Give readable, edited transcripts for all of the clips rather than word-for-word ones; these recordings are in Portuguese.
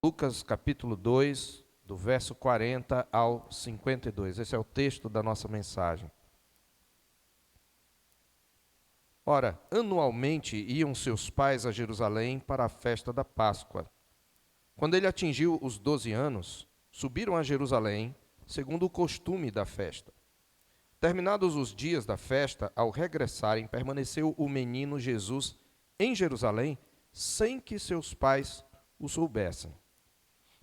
Lucas capítulo 2, do verso 40 ao 52. Esse é o texto da nossa mensagem. Ora, anualmente iam seus pais a Jerusalém para a festa da Páscoa. Quando ele atingiu os 12 anos, subiram a Jerusalém, segundo o costume da festa. Terminados os dias da festa, ao regressarem, permaneceu o menino Jesus em Jerusalém, sem que seus pais o soubessem.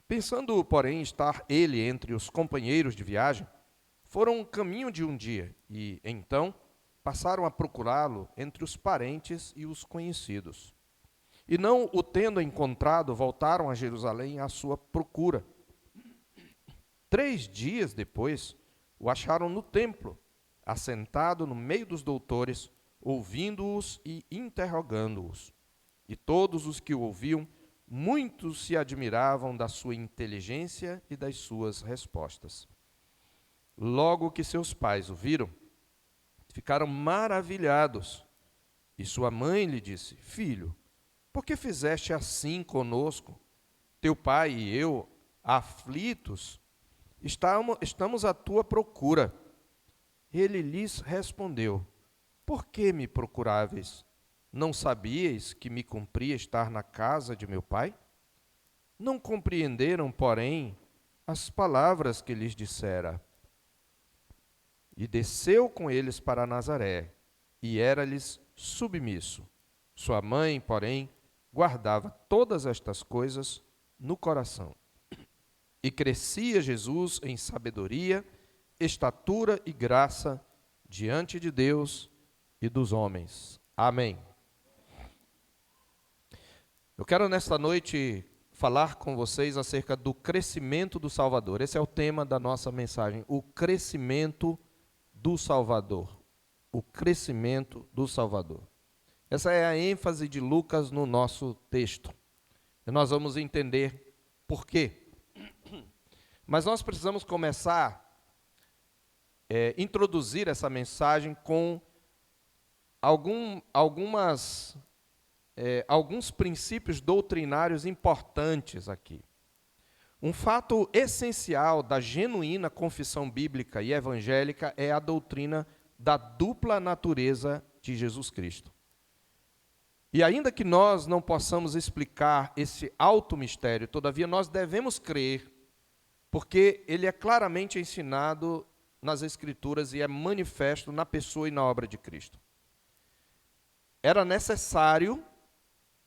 Pensando, porém, estar ele entre os companheiros de viagem, foram um caminho de um dia e, então, passaram a procurá-lo entre os parentes e os conhecidos. E não o tendo encontrado, voltaram a Jerusalém à sua procura. 3 dias depois, o acharam no templo, assentado no meio dos doutores, ouvindo-os e interrogando-os. E todos os que o ouviam, muitos se admiravam da sua inteligência e das suas respostas. Logo que seus pais o viram, ficaram maravilhados. E sua mãe lhe disse: Filho, por que fizeste assim conosco? Teu pai e eu, aflitos, estamos à tua procura. Ele lhes respondeu: Por que me procuráveis? Não sabíeis que me cumpria estar na casa de meu pai? Não compreenderam, porém, as palavras que lhes dissera. E desceu com eles para Nazaré, e era-lhes submisso. Sua mãe, porém, guardava todas estas coisas no coração. E crescia Jesus em sabedoria, estatura e graça diante de Deus e dos homens. Amém. Eu quero nesta noite falar com vocês acerca do crescimento do Salvador. Esse é o tema da nossa mensagem, o crescimento do Salvador. O crescimento do Salvador. Essa é a ênfase de Lucas no nosso texto. E nós vamos entender por quê. Mas nós precisamos começar a introduzir essa mensagem com alguns princípios doutrinários importantes aqui. Um fato essencial da genuína confissão bíblica e evangélica é a doutrina da dupla natureza de Jesus Cristo. E ainda que nós não possamos explicar esse alto mistério, todavia nós devemos crer, porque ele é claramente ensinado nas Escrituras e é manifesto na pessoa e na obra de Cristo. Era necessário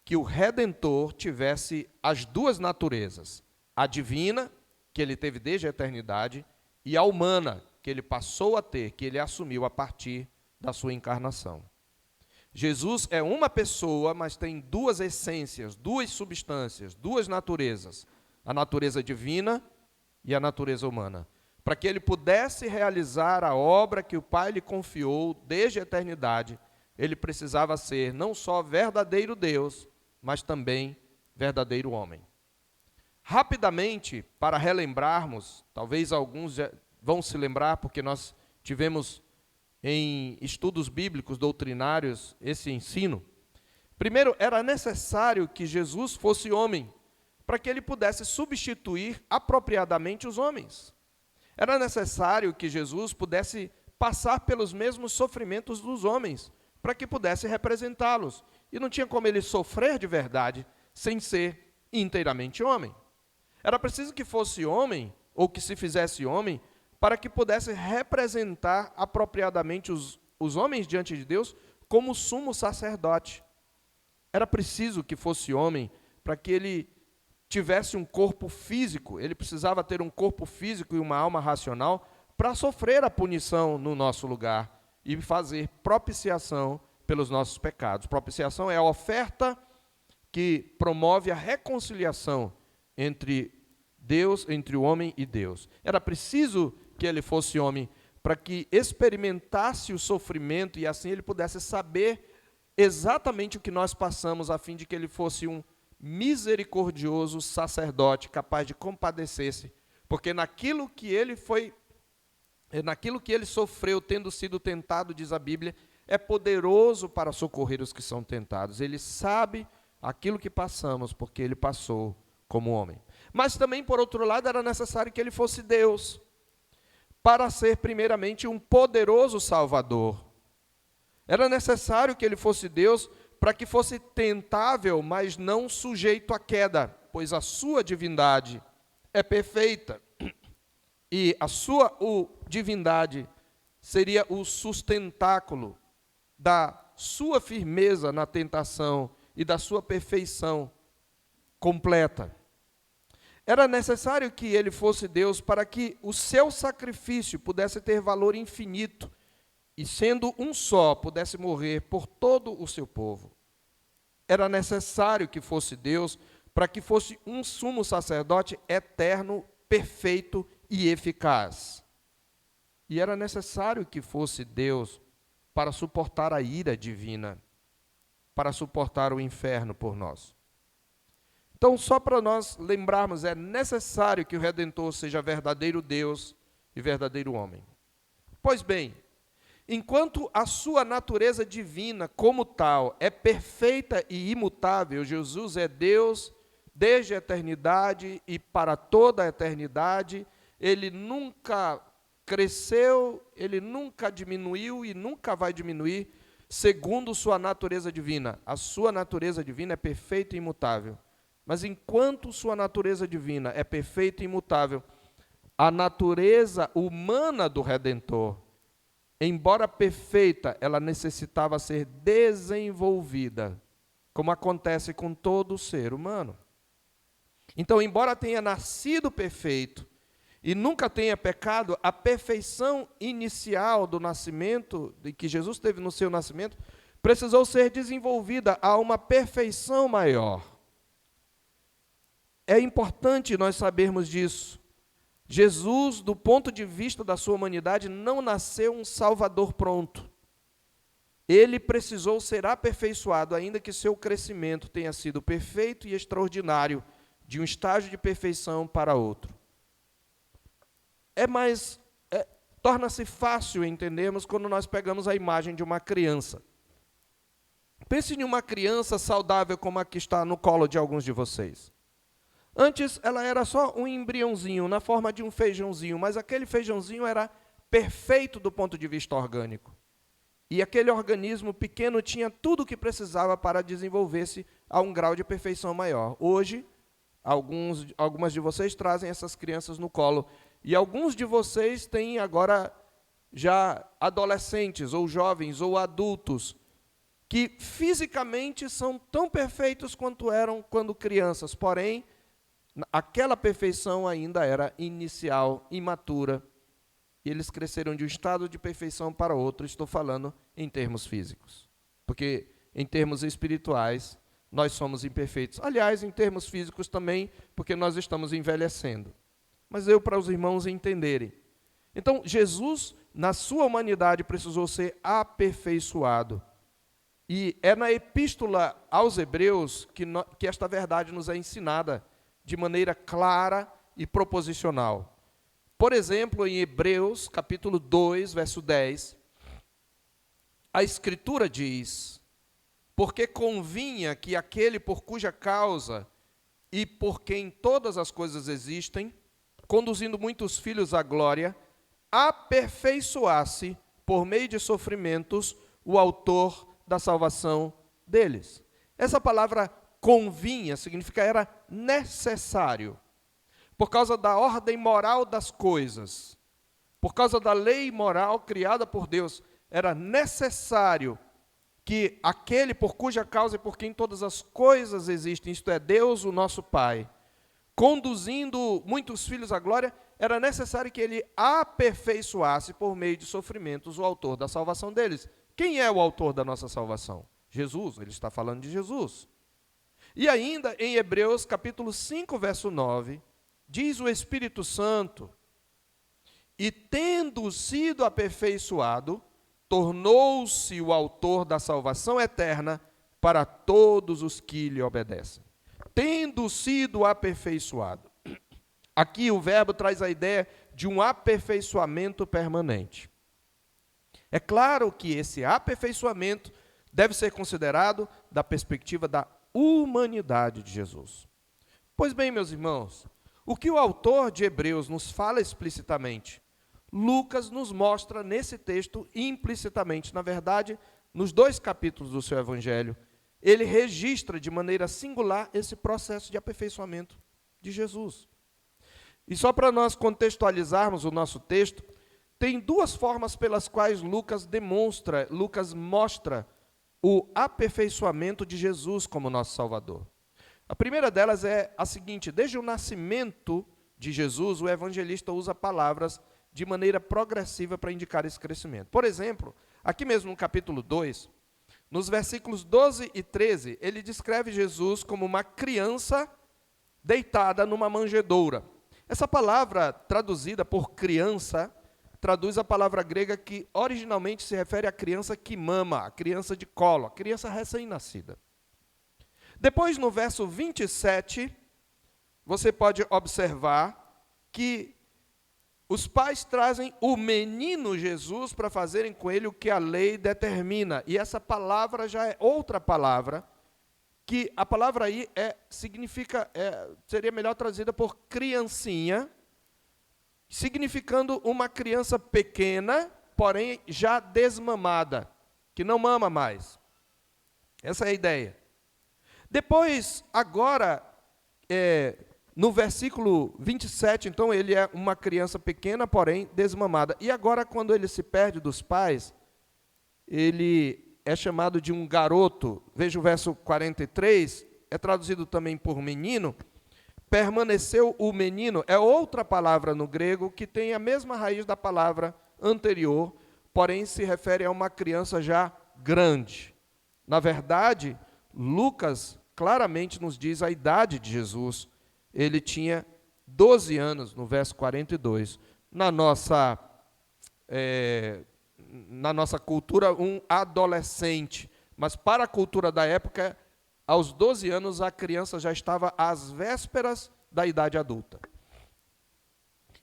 que o Redentor tivesse as duas naturezas, a divina, que ele teve desde a eternidade, e a humana, que ele passou a ter, que ele assumiu a partir da sua encarnação. Jesus é uma pessoa, mas tem duas essências, duas substâncias, duas naturezas, a natureza divina e a natureza humana, para que ele pudesse realizar a obra que o Pai lhe confiou desde a eternidade. Ele precisava ser não só verdadeiro Deus, mas também verdadeiro homem. Rapidamente, para relembrarmos, talvez alguns já vão se lembrar, porque nós tivemos em estudos bíblicos doutrinários esse ensino. Primeiro, era necessário que Jesus fosse homem, para que ele pudesse substituir apropriadamente os homens. Era necessário que Jesus pudesse passar pelos mesmos sofrimentos dos homens, para que pudesse representá-los. E não tinha como ele sofrer de verdade sem ser inteiramente homem. Era preciso que fosse homem, ou que se fizesse homem, para que pudesse representar apropriadamente os homens diante de Deus como sumo sacerdote. Era preciso que fosse homem para que ele tivesse um corpo físico, ele precisava ter um corpo físico e uma alma racional para sofrer a punição no nosso lugar e fazer propiciação pelos nossos pecados. Propiciação é a oferta que promove a reconciliação entre Deus, entre o homem e Deus. Era preciso que ele fosse homem para que experimentasse o sofrimento e assim ele pudesse saber exatamente o que nós passamos, a fim de que ele fosse um misericordioso sacerdote capaz de compadecer-se, porque naquilo que ele sofreu, tendo sido tentado, diz a Bíblia, é poderoso para socorrer os que são tentados. Ele sabe aquilo que passamos, porque ele passou como homem. Mas também, por outro lado, era necessário que ele fosse Deus, para ser primeiramente um poderoso Salvador. Era necessário que ele fosse Deus para que fosse tentável, mas não sujeito à queda, pois a sua divindade é perfeita. E a sua divindade seria o sustentáculo da sua firmeza na tentação e da sua perfeição completa. Era necessário que ele fosse Deus para que o seu sacrifício pudesse ter valor infinito e, sendo um só, pudesse morrer por todo o seu povo. Era necessário que fosse Deus para que fosse um sumo sacerdote eterno, perfeito e eficaz. E era necessário que fosse Deus para suportar a ira divina, para suportar o inferno por nós. Então, só para nós lembrarmos, é necessário que o Redentor seja verdadeiro Deus e verdadeiro homem. Pois bem, enquanto a sua natureza divina, como tal, é perfeita e imutável, Jesus é Deus desde a eternidade e para toda a eternidade, ele nunca cresceu, ele nunca diminuiu e nunca vai diminuir, segundo sua natureza divina. A sua natureza divina é perfeita e imutável. Mas enquanto sua natureza divina é perfeita e imutável, a natureza humana do Redentor, embora perfeita, ela necessitava ser desenvolvida, como acontece com todo ser humano. Então, embora tenha nascido perfeito e nunca tenha pecado, a perfeição inicial do nascimento, de que Jesus teve no seu nascimento, precisou ser desenvolvida a uma perfeição maior. É importante nós sabermos disso. Jesus, do ponto de vista da sua humanidade, não nasceu um Salvador pronto. Ele precisou ser aperfeiçoado, ainda que seu crescimento tenha sido perfeito e extraordinário, de um estágio de perfeição para outro. Torna-se fácil entendermos quando nós pegamos a imagem de uma criança. Pense em uma criança saudável como a que está no colo de alguns de vocês. Antes, ela era só um embriãozinho, na forma de um feijãozinho, mas aquele feijãozinho era perfeito do ponto de vista orgânico. E aquele organismo pequeno tinha tudo o que precisava para desenvolver-se a um grau de perfeição maior. Hoje, algumas de vocês trazem essas crianças no colo, e alguns de vocês têm agora já adolescentes, ou jovens, ou adultos, que fisicamente são tão perfeitos quanto eram quando crianças, porém, aquela perfeição ainda era inicial, imatura, e eles cresceram de um estado de perfeição para outro. Estou falando em termos físicos, porque em termos espirituais nós somos imperfeitos. Aliás, em termos físicos também, porque nós estamos envelhecendo. Mas para os irmãos entenderem. Então, Jesus, na sua humanidade, precisou ser aperfeiçoado. E é na epístola aos Hebreus que esta verdade nos é ensinada de maneira clara e proposicional. Por exemplo, em Hebreus, capítulo 2, verso 10, a Escritura diz: porque convinha que aquele por cuja causa e por quem todas as coisas existem, conduzindo muitos filhos à glória, aperfeiçoasse, por meio de sofrimentos, o autor da salvação deles. Essa palavra convinha significa era necessário. Por causa da ordem moral das coisas, por causa da lei moral criada por Deus, era necessário que aquele por cuja causa e por quem todas as coisas existem, isto é, Deus, o nosso Pai, conduzindo muitos filhos à glória, era necessário que ele aperfeiçoasse por meio de sofrimentos o autor da salvação deles. Quem é o autor da nossa salvação? Jesus, ele está falando de Jesus. E ainda em Hebreus capítulo 5, verso 9, diz o Espírito Santo: e tendo sido aperfeiçoado, tornou-se o autor da salvação eterna para todos os que lhe obedecem. Tendo sido aperfeiçoado. Aqui o verbo traz a ideia de um aperfeiçoamento permanente. É claro que esse aperfeiçoamento deve ser considerado da perspectiva da humanidade de Jesus. Pois bem, meus irmãos, o que o autor de Hebreus nos fala explicitamente, Lucas nos mostra nesse texto implicitamente. Na verdade, nos 2 capítulos do seu evangelho, ele registra de maneira singular esse processo de aperfeiçoamento de Jesus. E só para nós contextualizarmos o nosso texto, tem 2 formas pelas quais Lucas mostra o aperfeiçoamento de Jesus como nosso Salvador. A primeira delas é a seguinte: desde o nascimento de Jesus, o evangelista usa palavras de maneira progressiva para indicar esse crescimento. Por exemplo, aqui mesmo no capítulo 2, nos versículos 12 e 13, ele descreve Jesus como uma criança deitada numa manjedoura. Essa palavra, traduzida por criança, traduz a palavra grega que originalmente se refere à criança que mama, a criança de colo, a criança recém-nascida. Depois, no verso 27, você pode observar que os pais trazem o menino Jesus para fazerem com ele o que a lei determina. E essa palavra já é outra palavra, que a palavra aí seria melhor traduzida por criancinha, significando uma criança pequena, porém já desmamada, que não mama mais. Essa é a ideia. Depois, agora, no versículo 27, então, ele é uma criança pequena, porém desmamada. E agora, quando ele se perde dos pais, ele é chamado de um garoto. Veja o verso 43, é traduzido também por menino. Permaneceu o menino, é outra palavra no grego que tem a mesma raiz da palavra anterior, porém se refere a uma criança já grande. Na verdade, Lucas claramente nos diz a idade de Jesus. Ele tinha 12 anos, no verso 42. Na nossa cultura, um adolescente. Mas para a cultura da época, aos 12 anos, a criança já estava às vésperas da idade adulta.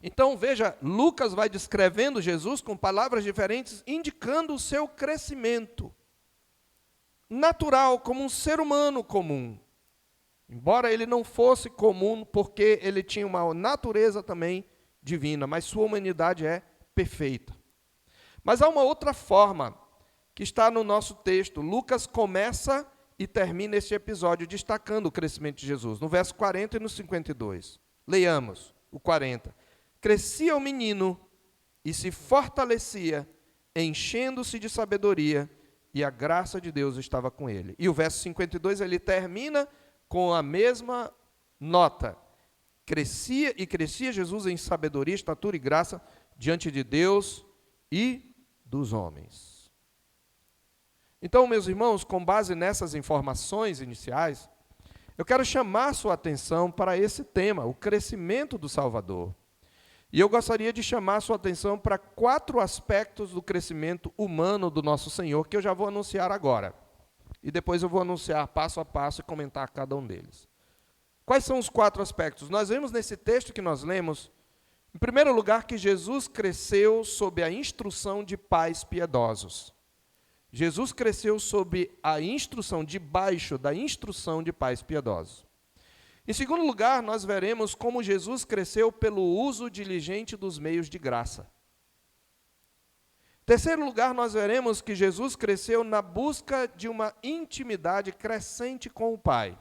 Então, veja, Lucas vai descrevendo Jesus com palavras diferentes, indicando o seu crescimento natural, como um ser humano comum. Embora ele não fosse comum, porque ele tinha uma natureza também divina, mas sua humanidade é perfeita. Mas há uma outra forma que está no nosso texto. Lucas começa e termina este episódio destacando o crescimento de Jesus, no verso 40 e no 52. Leiamos o 40. Crescia o menino e se fortalecia, enchendo-se de sabedoria, e a graça de Deus estava com ele. E o verso 52, ele termina com a mesma nota. Crescia Jesus em sabedoria, estatura e graça diante de Deus e dos homens. Então, meus irmãos, com base nessas informações iniciais, eu quero chamar sua atenção para esse tema, o crescimento do Salvador. E eu gostaria de chamar sua atenção para 4 aspectos do crescimento humano do nosso Senhor, que eu já vou anunciar agora. E depois eu vou anunciar passo a passo e comentar cada um deles. Quais são os 4 aspectos? Nós vemos nesse texto que nós lemos, em primeiro lugar, que Jesus cresceu sob a instrução de pais piedosos. Jesus cresceu sob a instrução, debaixo da instrução de pais piedosos. Em segundo lugar, nós veremos como Jesus cresceu pelo uso diligente dos meios de graça. Em terceiro lugar, nós veremos que Jesus cresceu na busca de uma intimidade crescente com o Pai.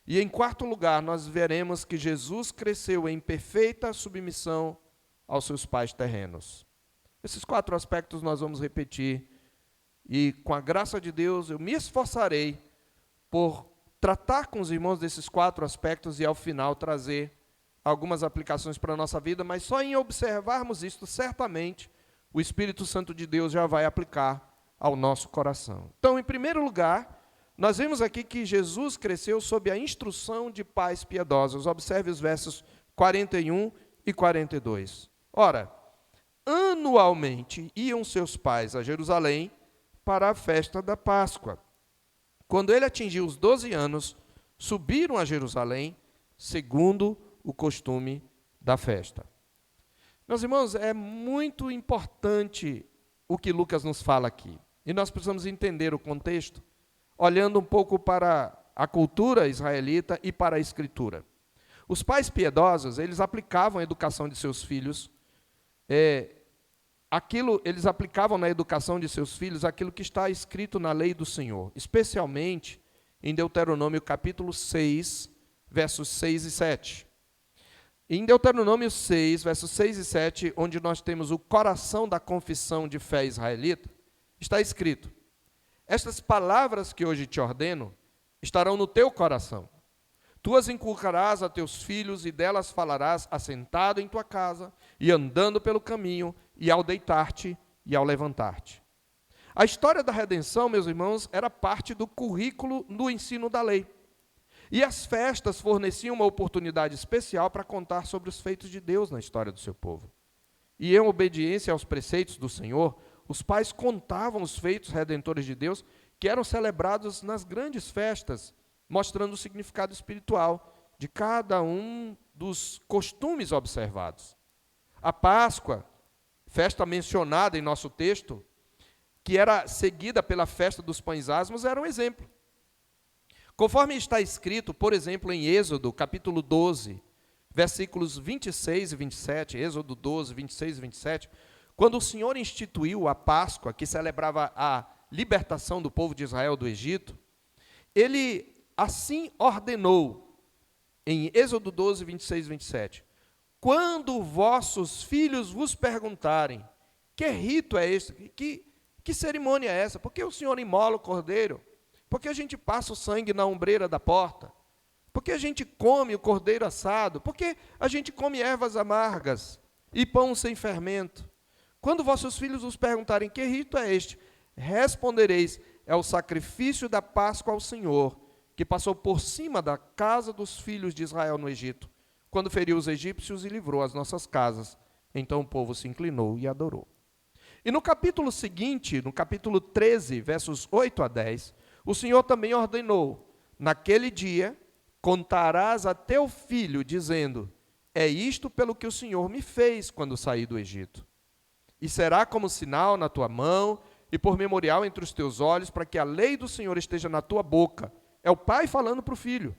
E em quarto lugar, nós veremos que Jesus cresceu em perfeita submissão aos seus pais terrenos. Esses 4 aspectos nós vamos repetir, e com a graça de Deus eu me esforçarei por tratar com os irmãos desses 4 aspectos e ao final trazer algumas aplicações para a nossa vida, mas só em observarmos isto, certamente, o Espírito Santo de Deus já vai aplicar ao nosso coração. Então, em primeiro lugar, nós vemos aqui que Jesus cresceu sob a instrução de pais piedosos. Observe os versos 41 e 42. Ora, anualmente iam seus pais a Jerusalém para a festa da Páscoa. Quando ele atingiu os 12 anos, subiram a Jerusalém, segundo o costume da festa. Meus irmãos, é muito importante o que Lucas nos fala aqui. E nós precisamos entender o contexto, olhando um pouco para a cultura israelita e para a Escritura. Os pais piedosos, eles aplicavam a educação de seus filhos, eles aplicavam na educação de seus filhos aquilo que está escrito na lei do Senhor, especialmente em Deuteronômio capítulo 6, versos 6 e 7. Em Deuteronômio 6, versos 6 e 7, onde nós temos o coração da confissão de fé israelita, está escrito: estas palavras que hoje te ordeno estarão no teu coração. Tu as inculcarás a teus filhos e delas falarás assentado em tua casa e andando pelo caminho e ao deitar-te e ao levantar-te. A história da redenção, meus irmãos, era parte do currículo do ensino da lei. E as festas forneciam uma oportunidade especial para contar sobre os feitos de Deus na história do seu povo. E em obediência aos preceitos do Senhor, os pais contavam os feitos redentores de Deus que eram celebrados nas grandes festas, mostrando o significado espiritual de cada um dos costumes observados. A Páscoa, festa mencionada em nosso texto, que era seguida pela festa dos pães asmos, era um exemplo. Conforme está escrito, por exemplo, em Êxodo, capítulo 12, versículos 26 e 27, Êxodo 12, 26 e 27, quando o Senhor instituiu a Páscoa, que celebrava a libertação do povo de Israel do Egito, ele assim ordenou, em Êxodo 12, 26 e 27, quando vossos filhos vos perguntarem, que rito é este? Que cerimônia é essa? Por que o Senhor imola o cordeiro? Por que a gente passa o sangue na ombreira da porta? Por que a gente come o cordeiro assado? Por que a gente come ervas amargas e pão sem fermento? Quando vossos filhos vos perguntarem, que rito é este? Respondereis, é o sacrifício da Páscoa ao Senhor, que passou por cima da casa dos filhos de Israel no Egito, quando feriu os egípcios e livrou as nossas casas. Então o povo se inclinou e adorou. E no capítulo seguinte, no capítulo 13, versos 8 a 10, o Senhor também ordenou, naquele dia, contarás a teu filho, dizendo, é isto pelo que o Senhor me fez quando saí do Egito. E será como sinal na tua mão e por memorial entre os teus olhos, para que a lei do Senhor esteja na tua boca. É o pai falando para o filho.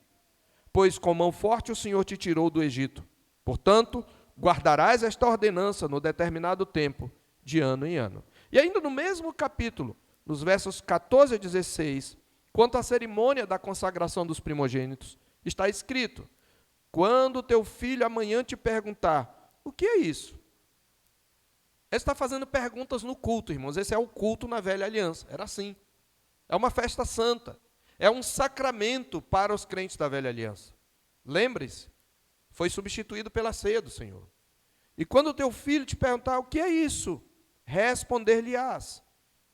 Pois com mão forte o Senhor te tirou do Egito. Portanto, guardarás esta ordenança no determinado tempo, de ano em ano. E ainda no mesmo capítulo, nos versos 14 a 16, quanto à cerimônia da consagração dos primogênitos, está escrito, quando teu filho amanhã te perguntar, o que é isso? Ele está fazendo perguntas no culto, irmãos. Esse é o culto na velha aliança. Era assim. É uma festa santa. É um sacramento para os crentes da velha aliança. Lembre-se, foi substituído pela ceia do Senhor. E quando o teu filho te perguntar, o que é isso? Responder-lhe-ás,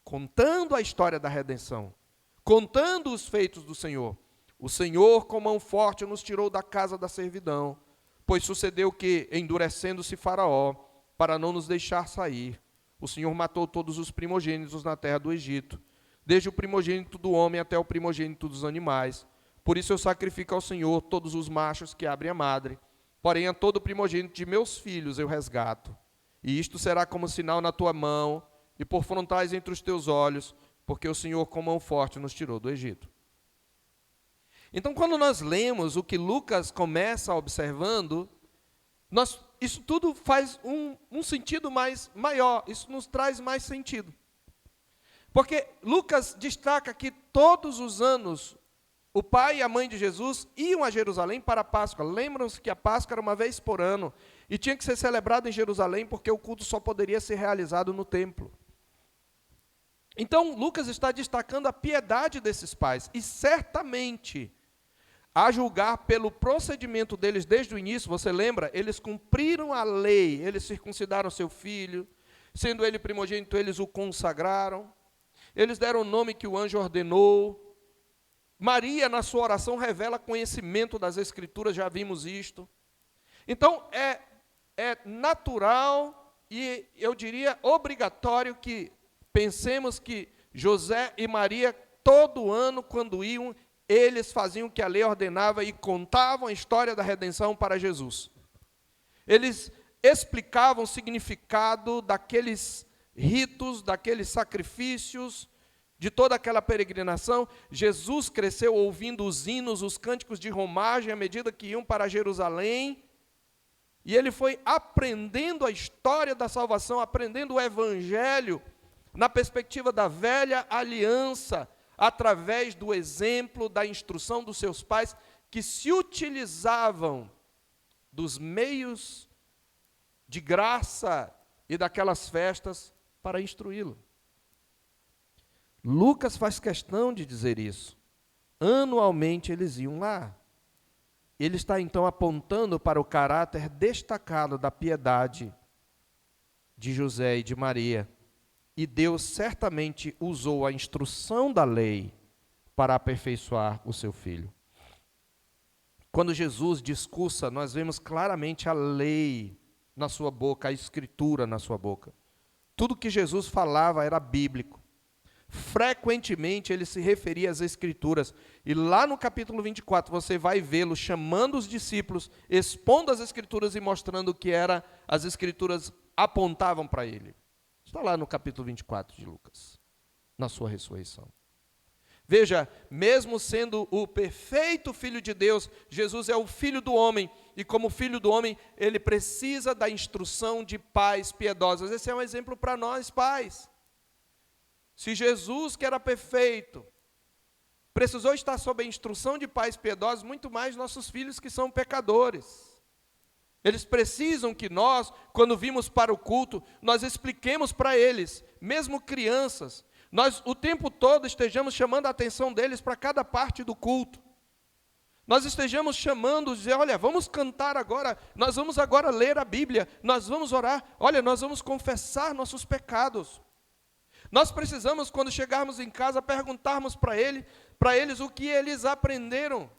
contando a história da redenção, contando os feitos do Senhor. O Senhor, com mão forte, nos tirou da casa da servidão, pois sucedeu que, endurecendo-se Faraó, para não nos deixar sair, o Senhor matou todos os primogênitos na terra do Egito, desde o primogênito do homem até o primogênito dos animais. Por isso eu sacrifico ao Senhor todos os machos que abrem a madre, porém a todo primogênito de meus filhos eu resgato. E isto será como sinal na tua mão e por frontais entre os teus olhos, porque o Senhor com mão forte nos tirou do Egito. Então, quando nós lemos o que Lucas começa observando, isso tudo faz um sentido maior, isso nos traz mais sentido. Porque Lucas destaca que todos os anos o pai e a mãe de Jesus iam a Jerusalém para a Páscoa. Lembram-se que a Páscoa era uma vez por ano e tinha que ser celebrado em Jerusalém porque o culto só poderia ser realizado no templo. Então, Lucas está destacando a piedade desses pais e certamente, a julgar pelo procedimento deles desde o início, você lembra? Eles cumpriram a lei, eles circuncidaram seu filho, sendo ele primogênito, eles o consagraram, eles deram o nome que o anjo ordenou. Maria, na sua oração, revela conhecimento das Escrituras, já vimos isto. Então, é natural e, eu diria, obrigatório que pensemos que José e Maria, todo ano, quando iam, eles faziam o que a lei ordenava e contavam a história da redenção para Jesus. Eles explicavam o significado daqueles ritos, daqueles sacrifícios, de toda aquela peregrinação, Jesus cresceu ouvindo os hinos, os cânticos de romagem, à medida que iam para Jerusalém, e ele foi aprendendo a história da salvação, aprendendo o Evangelho, na perspectiva da velha aliança, através do exemplo, da instrução dos seus pais, que se utilizavam dos meios de graça e daquelas festas para instruí-lo. Lucas faz questão de dizer isso. Anualmente eles iam lá. Ele está então apontando para o caráter destacado da piedade de José e de Maria. E Deus certamente usou a instrução da lei para aperfeiçoar o seu filho. Quando Jesus discursa, nós vemos claramente a lei na sua boca, a escritura na sua boca. Tudo que Jesus falava era bíblico. Frequentemente ele se referia às Escrituras, e lá no capítulo 24 você vai vê-lo chamando os discípulos, expondo as Escrituras e mostrando o que as Escrituras apontavam para ele. Está lá no capítulo 24 de Lucas, na sua ressurreição. Veja, mesmo sendo o perfeito Filho de Deus, Jesus é o Filho do homem, e como Filho do homem, ele precisa da instrução de pais piedosos. Esse é um exemplo para nós, pais. Se Jesus, que era perfeito, precisou estar sob a instrução de pais piedosos, muito mais nossos filhos que são pecadores. Eles precisam que nós, quando vimos para o culto, nós expliquemos para eles, mesmo crianças, nós o tempo todo estejamos chamando a atenção deles para cada parte do culto. Nós estejamos chamando, dizer, olha, vamos cantar agora, nós vamos agora ler a Bíblia, nós vamos orar, olha, nós vamos confessar nossos pecados. Nós precisamos, quando chegarmos em casa, perguntarmos para eles o que eles aprenderam.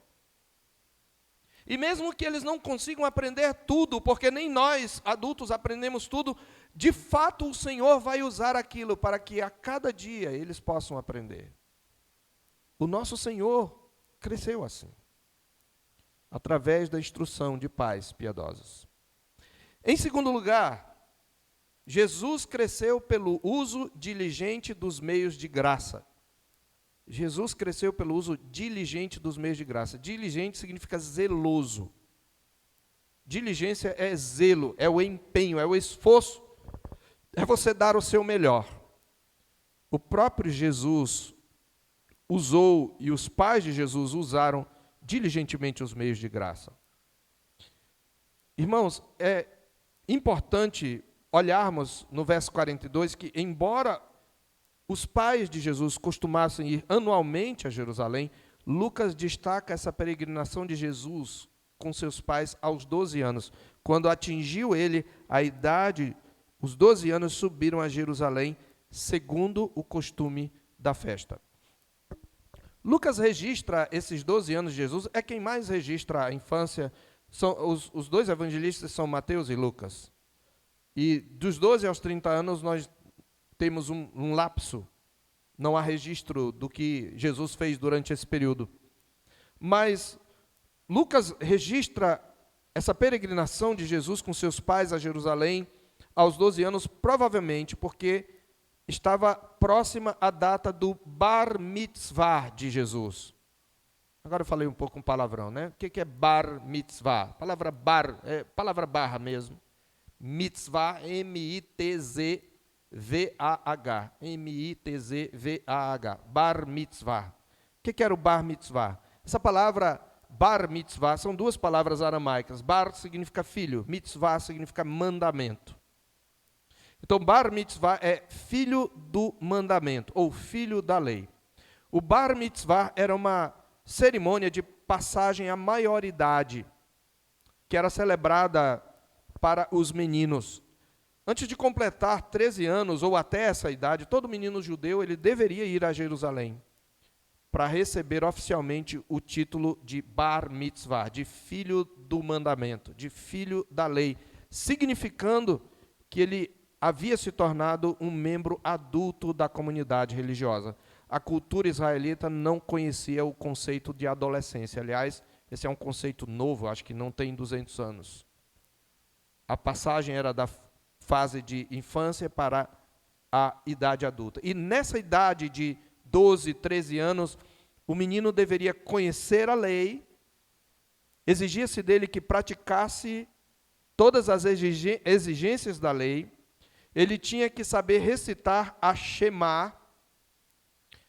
E mesmo que eles não consigam aprender tudo, porque nem nós, adultos, aprendemos tudo, de fato o Senhor vai usar aquilo para que a cada dia eles possam aprender. O nosso Senhor cresceu assim, através da instrução de pais piedosos. Em segundo lugar, Jesus cresceu pelo uso diligente dos meios de graça. Jesus cresceu pelo uso diligente dos meios de graça. Diligente significa zeloso. Diligência é zelo, é o empenho, é o esforço, é você dar o seu melhor. O próprio Jesus usou, e os pais de Jesus usaram diligentemente os meios de graça. Irmãos, é importante olharmos no verso 42 que, embora os pais de Jesus costumassem ir anualmente a Jerusalém, Lucas destaca essa peregrinação de Jesus com seus pais aos 12 anos. Quando atingiu ele a idade, os 12 anos subiram a Jerusalém, segundo o costume da festa. Lucas registra esses 12 anos de Jesus, é quem mais registra a infância. Os dois evangelistas são Mateus e Lucas. E dos 12 aos 30 anos nós temos um lapso. Não há registro do que Jesus fez durante esse período. Mas Lucas registra essa peregrinação de Jesus com seus pais a Jerusalém aos 12 anos, provavelmente porque estava próxima a data do Bar Mitzvah de Jesus. Agora eu falei um pouco um palavrão, né? O que é Bar Mitzvah? A palavra bar, é palavra barra mesmo. Mitzvah, M-I-T-Z-V-A-H. M-I-T-Z-V-A-H. Bar Mitzvah. O que era o Bar Mitzvah? Essa palavra Bar Mitzvah são duas palavras aramaicas. Bar significa filho, Mitzvah significa mandamento. Então, Bar Mitzvah é filho do mandamento, ou filho da lei. O Bar Mitzvah era uma cerimônia de passagem à maioridade, que era celebrada para os meninos. Antes de completar 13 anos, ou até essa idade, todo menino judeu ele deveria ir a Jerusalém para receber oficialmente o título de Bar Mitzvah, de filho do mandamento, de filho da lei, significando que ele havia se tornado um membro adulto da comunidade religiosa. A cultura israelita não conhecia o conceito de adolescência. Aliás, esse é um conceito novo, acho que não tem 200 anos. A passagem era da fase de infância para a idade adulta. E nessa idade de 12, 13 anos, o menino deveria conhecer a lei, exigia-se dele que praticasse todas as exigências da lei, ele tinha que saber recitar a Shema.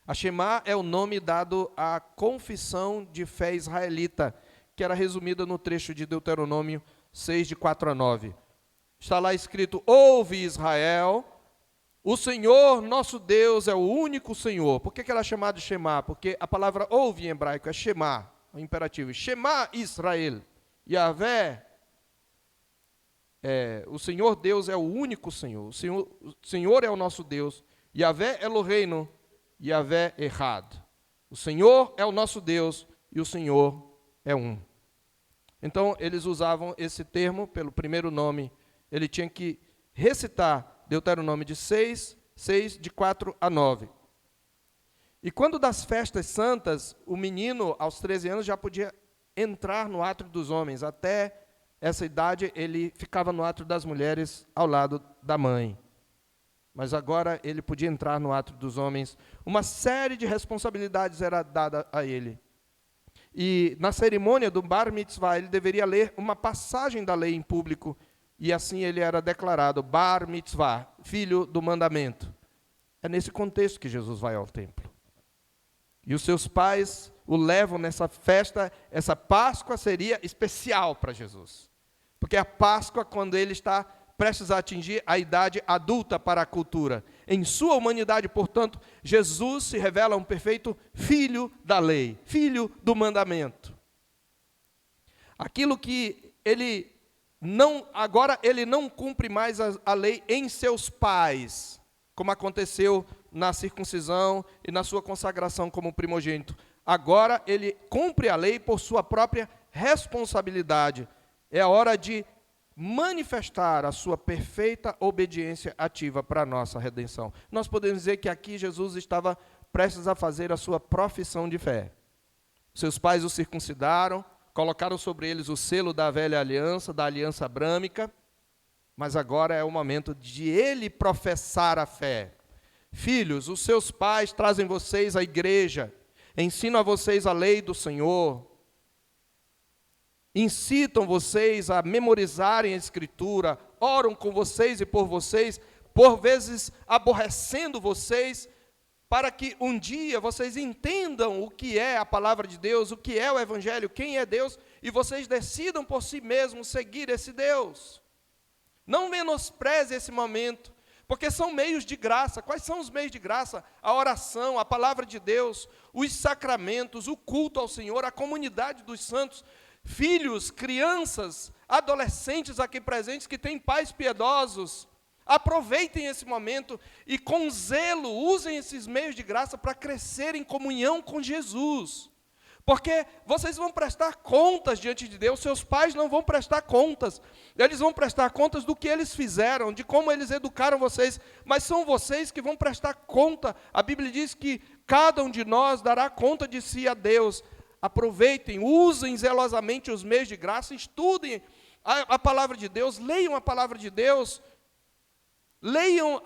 A Shema é o nome dado à confissão de fé israelita, que era resumida no trecho de Deuteronômio 6, de 4 a 9. Está lá escrito: ouve Israel, o Senhor nosso Deus é o único Senhor. Por que ela é chamada de Shema? Porque a palavra ouve em hebraico é Shema, o imperativo. Shema Israel, Yahvé, o Senhor Deus é o único Senhor. O Senhor é o nosso Deus. Yahvé Eloheinu, Yahvé Echad. O Senhor é o nosso Deus e o Senhor é um. Então, eles usavam esse termo pelo primeiro nome. Ele tinha que recitar Deuteronômio de 6, de 4 a 9. E quando das festas santas, o menino, aos 13 anos, já podia entrar no átrio dos homens. Até essa idade, ele ficava no átrio das mulheres, ao lado da mãe. Mas agora ele podia entrar no átrio dos homens. Uma série de responsabilidades era dada a ele. E na cerimônia do Bar Mitzvah, ele deveria ler uma passagem da lei em público, e assim ele era declarado Bar Mitzvah, filho do mandamento. É nesse contexto que Jesus vai ao templo. E os seus pais o levam nessa festa. Essa Páscoa seria especial para Jesus, porque a Páscoa, quando ele está prestes a atingir a idade adulta para a cultura. Em sua humanidade, portanto, Jesus se revela um perfeito filho da lei, filho do mandamento. Aquilo que ele não, agora ele não cumpre mais a lei em seus pais, como aconteceu na circuncisão e na sua consagração como primogênito. Agora ele cumpre a lei por sua própria responsabilidade. É a hora de manifestar a sua perfeita obediência ativa para a nossa redenção. Nós podemos dizer que aqui Jesus estava prestes a fazer a sua profissão de fé. Seus pais o circuncidaram, colocaram sobre eles o selo da velha aliança, da aliança abrâmica, mas agora é o momento de ele professar a fé. Filhos, os seus pais trazem vocês à igreja, ensinam a vocês a lei do Senhor, incitam vocês a memorizarem a Escritura, oram com vocês e por vocês, por vezes aborrecendo vocês, para que um dia vocês entendam o que é a palavra de Deus, o que é o Evangelho, quem é Deus, e vocês decidam por si mesmos seguir esse Deus. Não menospreze esse momento, porque são meios de graça. Quais são os meios de graça? A oração, a palavra de Deus, os sacramentos, o culto ao Senhor, a comunidade dos santos. Filhos, crianças, adolescentes aqui presentes que têm pais piedosos, aproveitem esse momento e com zelo usem esses meios de graça para crescer em comunhão com Jesus. Porque vocês vão prestar contas diante de Deus, seus pais não vão prestar contas. Eles vão prestar contas do que eles fizeram, de como eles educaram vocês, mas são vocês que vão prestar conta. A Bíblia diz que cada um de nós dará conta de si a Deus. Aproveitem, usem zelosamente os meios de graça, estudem a palavra de Deus, leiam a palavra de Deus, leiam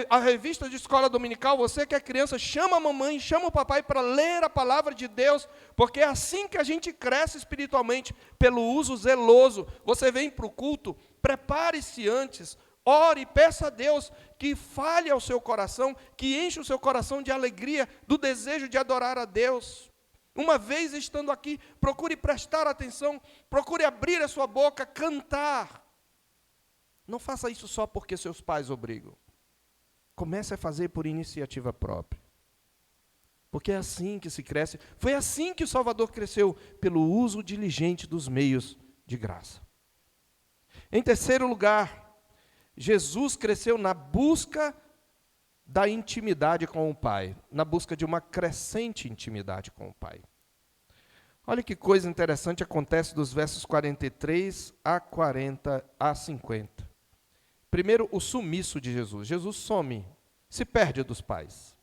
a revista de escola dominical. Você que é criança, chama a mamãe, chama o papai para ler a palavra de Deus, porque é assim que a gente cresce espiritualmente, pelo uso zeloso. Você vem para o culto, prepare-se antes, ore, peça a Deus que fale ao seu coração, que enche o seu coração de alegria, do desejo de adorar a Deus. Uma vez estando aqui, procure prestar atenção, procure abrir a sua boca, cantar. Não faça isso só porque seus pais obrigam. Comece a fazer por iniciativa própria. Porque é assim que se cresce. Foi assim que o Salvador cresceu, pelo uso diligente dos meios de graça. Em terceiro lugar, Jesus cresceu na busca da intimidade com o Pai, na busca de uma crescente intimidade com o Pai. Olha que coisa interessante acontece dos versos 43 a 50. Primeiro, o sumiço de Jesus. Jesus some, se perde dos pais.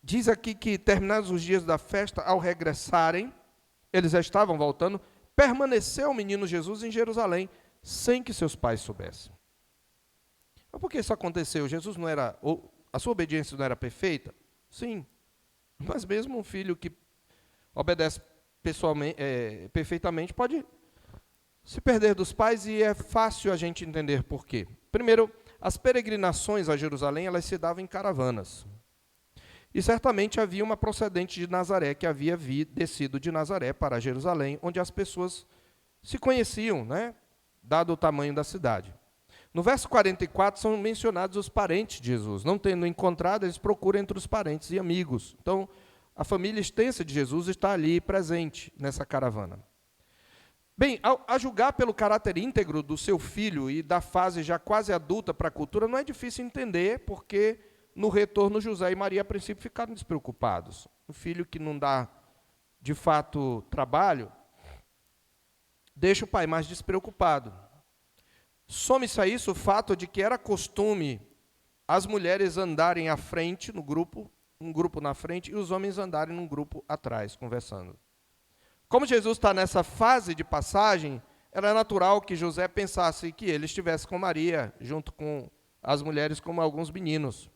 Diz aqui que, terminados os dias da festa, ao regressarem, eles já estavam voltando, permaneceu o menino Jesus em Jerusalém, sem que seus pais soubessem. Mas por que isso aconteceu? Jesus não era a sua obediência não era perfeita? Sim. Mas mesmo um filho que obedece perfeitamente pode se perder dos pais, e é fácil a gente entender por quê. Primeiro, as peregrinações a Jerusalém, elas se davam em caravanas. E certamente havia uma procedente de Nazaré, que havia descido de Nazaré para Jerusalém, onde as pessoas se conheciam, né, dado o tamanho da cidade. No verso 44 são mencionados os parentes de Jesus. Não tendo encontrado, eles procuram entre os parentes e amigos. Então, a família extensa de Jesus está ali presente nessa caravana. Bem, a julgar pelo caráter íntegro do seu filho e da fase já quase adulta para a cultura, não é difícil entender, porque no retorno José e Maria, a princípio, ficaram despreocupados. O filho que não dá, de fato, trabalho, deixa o pai mais despreocupado. Some-se a isso o fato de que era costume as mulheres andarem à frente no grupo, um grupo na frente, e os homens andarem num grupo atrás, conversando. Como Jesus está nessa fase de passagem, era natural que José pensasse que ele estivesse com Maria, junto com as mulheres como alguns meninos.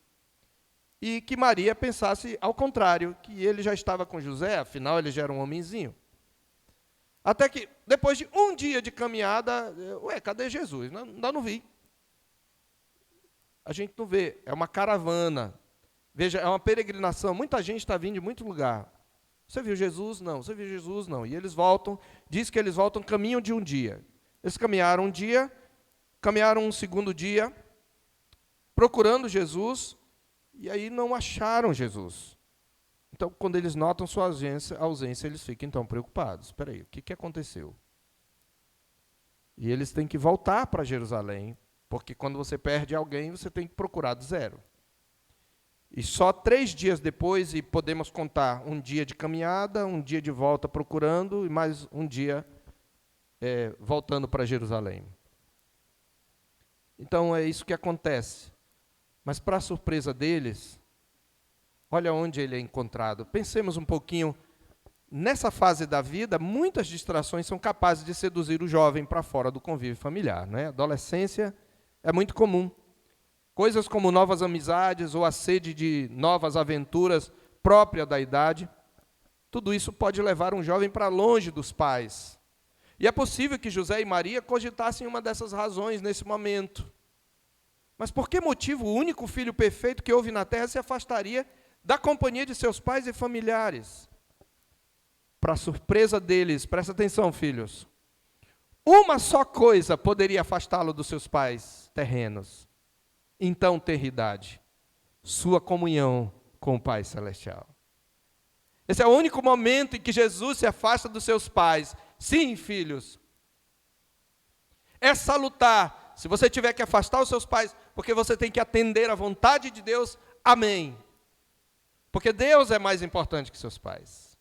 E que Maria pensasse ao contrário, que ele já estava com José, afinal ele já era um homenzinho. Até que, depois de um dia de caminhada, cadê Jesus? Ainda não vi. A gente não vê, é uma caravana. Veja, é uma peregrinação, muita gente está vindo de muito lugar. Você viu Jesus? Não. Você viu Jesus? Não. E eles voltam, diz que eles voltam, caminham de um dia. Eles caminharam um dia, caminharam um segundo dia, procurando Jesus, e aí não acharam Jesus. Então, quando eles notam sua ausência, eles ficam então preocupados. Espera aí, o que aconteceu? E eles têm que voltar para Jerusalém, porque quando você perde alguém, você tem que procurar do zero. E só 3 dias depois, e podemos contar um dia de caminhada, um dia de volta procurando, e mais um dia voltando para Jerusalém. Então, é isso que acontece. Mas, para a surpresa deles, olha onde ele é encontrado. Pensemos um pouquinho, nessa fase da vida, muitas distrações são capazes de seduzir o jovem para fora do convívio familiar, né? Adolescência é muito comum. Coisas como novas amizades ou a sede de novas aventuras própria da idade, tudo isso pode levar um jovem para longe dos pais. E é possível que José e Maria cogitassem uma dessas razões nesse momento. Mas por que motivo o único filho perfeito que houve na terra se afastaria da companhia de seus pais e familiares? Para surpresa deles, presta atenção, filhos, uma só coisa poderia afastá-lo dos seus pais terrenos, então tenridade, sua comunhão com o Pai Celestial. Esse é o único momento em que Jesus se afasta dos seus pais. Sim, filhos, é salutar. Se você tiver que afastar os seus pais, porque você tem que atender à vontade de Deus, amém. Porque Deus é mais importante que seus pais.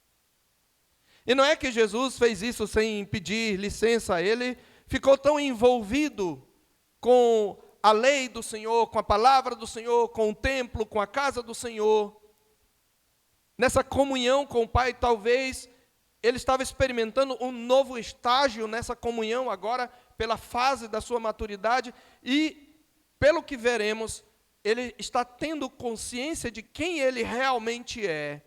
E não é que Jesus fez isso sem pedir licença, ele ficou tão envolvido com a lei do Senhor, com a palavra do Senhor, com o templo, com a casa do Senhor. Nessa comunhão com o Pai, talvez ele estava experimentando um novo estágio nessa comunhão agora, pela fase da sua maturidade, e, pelo que veremos, ele está tendo consciência de quem ele realmente é,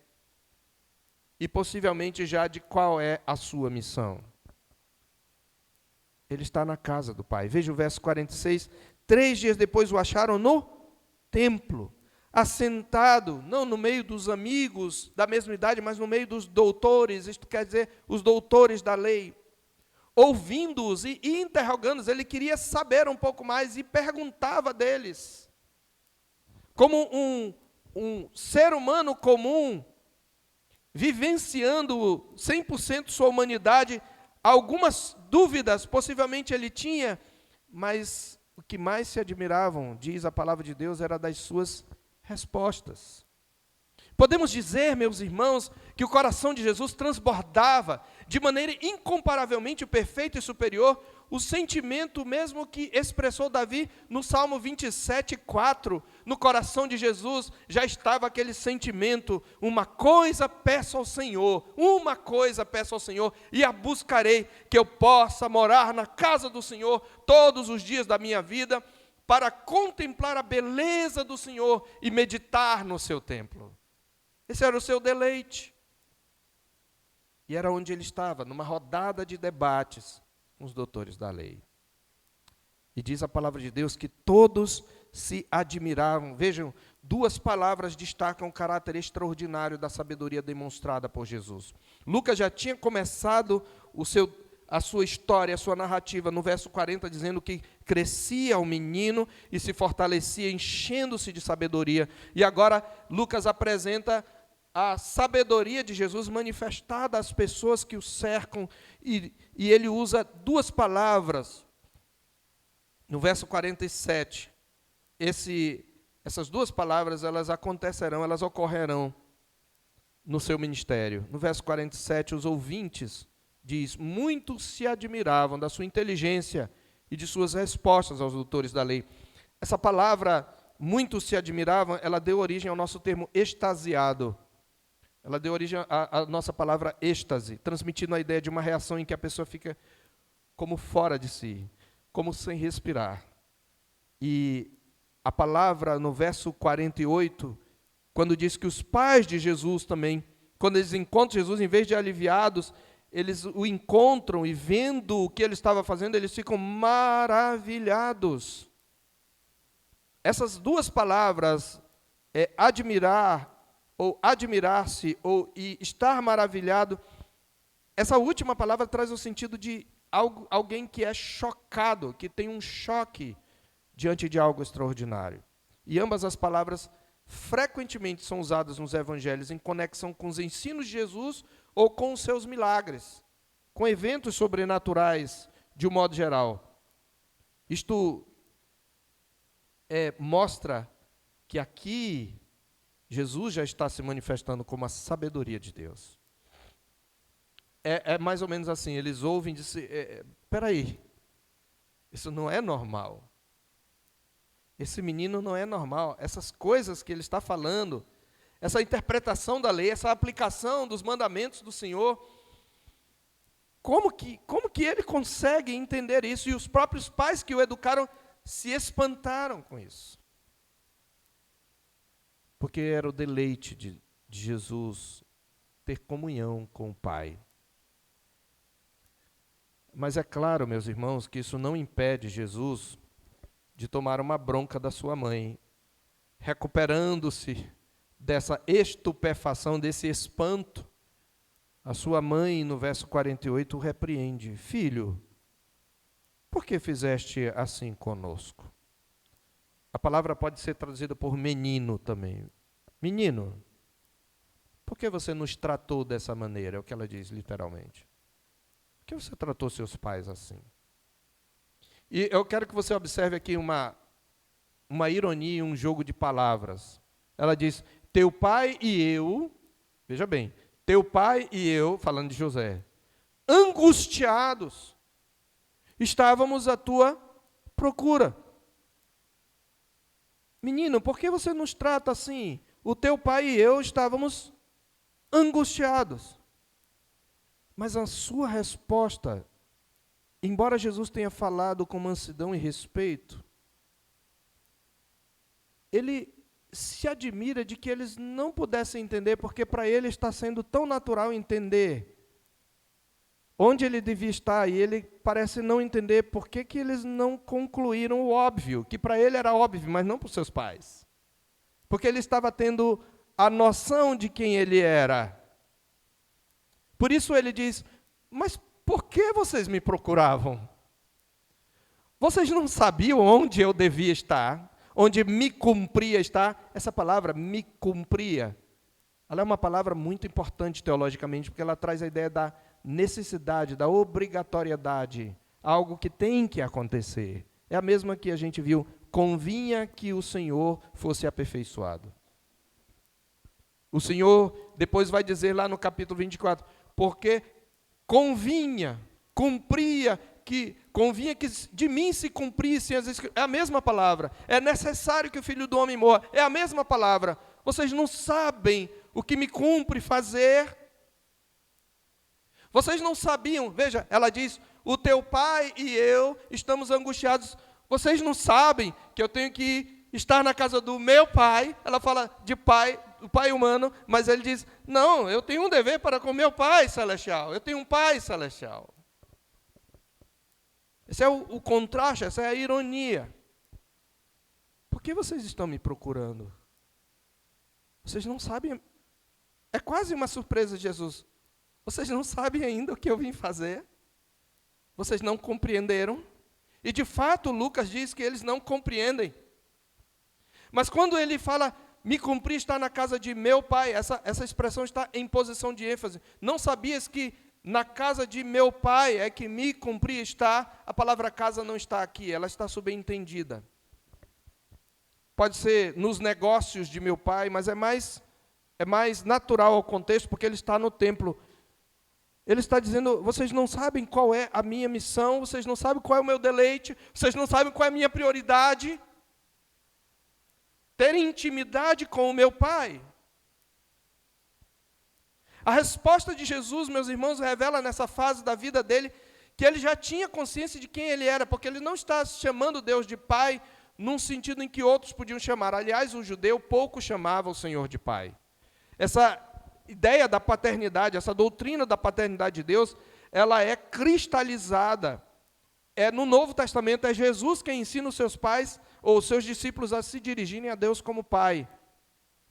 e possivelmente já de qual é a sua missão. Ele está na casa do Pai. Veja o verso 46. 3 dias depois o acharam no templo, assentado, não no meio dos amigos da mesma idade, mas no meio dos doutores, isto quer dizer, os doutores da lei, ouvindo-os e interrogando-os. Ele queria saber um pouco mais e perguntava deles. Como um ser humano comum, vivenciando 100% sua humanidade, algumas dúvidas possivelmente ele tinha, mas o que mais se admiravam, diz a palavra de Deus, era das suas respostas. Podemos dizer, meus irmãos, que o coração de Jesus transbordava de maneira incomparavelmente perfeita e superior o sentimento mesmo que expressou Davi no Salmo 27:4. No coração de Jesus já estava aquele sentimento: uma coisa peço ao Senhor, e a buscarei, que eu possa morar na casa do Senhor todos os dias da minha vida, para contemplar a beleza do Senhor e meditar no seu templo. Esse era o seu deleite. E era onde ele estava, numa rodada de debates com os doutores da lei. E diz a palavra de Deus que todos se admiravam. Vejam, duas palavras destacam o caráter extraordinário da sabedoria demonstrada por Jesus. Lucas já tinha começado a sua história, a sua narrativa, no verso 40, dizendo que crescia o menino e se fortalecia, enchendo-se de sabedoria. E agora Lucas apresenta a sabedoria de Jesus manifestada às pessoas que o cercam, e ele usa duas palavras. No verso 47, essas duas palavras, elas acontecerão, elas ocorrerão no seu ministério. No verso 47, os ouvintes, diz, muitos se admiravam da sua inteligência e de suas respostas aos doutores da lei. Essa palavra, muitos se admiravam, ela deu origem ao nosso termo extasiado. Ela deu origem à nossa palavra êxtase, transmitindo a ideia de uma reação em que a pessoa fica como fora de si, como sem respirar. E a palavra no verso 48, quando diz que os pais de Jesus também, quando eles encontram Jesus, em vez de aliviados, eles o encontram e vendo o que ele estava fazendo, eles ficam maravilhados. Essas duas palavras, admirar, ou admirar-se, ou estar maravilhado, essa última palavra traz o sentido de alguém que é chocado, que tem um choque diante de algo extraordinário. E ambas as palavras frequentemente são usadas nos evangelhos em conexão com os ensinos de Jesus ou com os seus milagres, com eventos sobrenaturais, de um modo geral. Isto mostra que aqui Jesus já está se manifestando como a sabedoria de Deus. É mais ou menos assim, eles ouvem e dizem, espera aí, isso não é normal. Esse menino não é normal. Essas coisas que ele está falando, essa interpretação da lei, essa aplicação dos mandamentos do Senhor, como que ele consegue entender isso? E os próprios pais que o educaram se espantaram com isso. Porque era o deleite de Jesus ter comunhão com o Pai. Mas é claro, meus irmãos, que isso não impede Jesus de tomar uma bronca da sua mãe, recuperando-se dessa estupefação, desse espanto. A sua mãe, no verso 48, o repreende: filho, por que fizeste assim conosco? A palavra pode ser traduzida por menino também. Menino, por que você nos tratou dessa maneira? É o que ela diz literalmente. Por que você tratou seus pais assim? E eu quero que você observe aqui uma ironia, um jogo de palavras. Ela diz, teu pai e eu, veja bem, teu pai e eu, falando de José, angustiados, estávamos à tua procura. Menino, por que você nos trata assim? O teu pai e eu estávamos angustiados. Mas a sua resposta, embora Jesus tenha falado com mansidão e respeito, ele se admira de que eles não pudessem entender, porque para ele está sendo tão natural entender onde ele devia estar, e ele parece não entender por que eles não concluíram o óbvio, que para ele era óbvio, mas não para os seus pais. Porque ele estava tendo a noção de quem ele era. Por isso ele diz, mas por que vocês me procuravam? Vocês não sabiam onde eu devia estar? Onde me cumpria estar? Essa palavra, me cumpria, ela é uma palavra muito importante teologicamente, porque ela traz a ideia da necessidade, da obrigatoriedade, algo que tem que acontecer. É a mesma que a gente viu, convinha que o Senhor fosse aperfeiçoado. O Senhor depois vai dizer lá no capítulo 24, porque convinha que de mim se cumprissem as Escrituras. É a mesma palavra. É necessário que o Filho do Homem morra. É a mesma palavra. Vocês não sabem o que me cumpre fazer. Vocês não sabiam. Veja, ela diz, o teu pai e eu estamos angustiados. Vocês não sabem que eu tenho que estar na casa do meu pai. Ela fala de pai, do pai humano, mas ele diz, não, eu tenho um dever para com meu pai celestial. Eu tenho um pai celestial. Esse é o contraste, essa é a ironia. Por que vocês estão me procurando? Vocês não sabem. É quase uma surpresa de Jesus. Vocês não sabem ainda o que eu vim fazer? Vocês não compreenderam? E de fato, Lucas diz que eles não compreendem. Mas quando ele fala, me cumprir está na casa de meu pai, essa expressão está em posição de ênfase. Não sabias que na casa de meu pai é que me cumprir está? A palavra casa não está aqui, ela está subentendida. Pode ser nos negócios de meu pai, mas é mais natural ao contexto, porque ele está no templo. Ele está dizendo, vocês não sabem qual é a minha missão, vocês não sabem qual é o meu deleite, vocês não sabem qual é a minha prioridade. Ter intimidade com o meu pai. A resposta de Jesus, meus irmãos, revela nessa fase da vida dele, que ele já tinha consciência de quem ele era, porque ele não está chamando Deus de pai, num sentido em que outros podiam chamar. Aliás, o judeu pouco chamava o Senhor de pai. Essa ideia da paternidade, essa doutrina da paternidade de Deus, ela é cristalizada. No Novo Testamento, é Jesus quem ensina os seus pais, ou os seus discípulos, a se dirigirem a Deus como pai.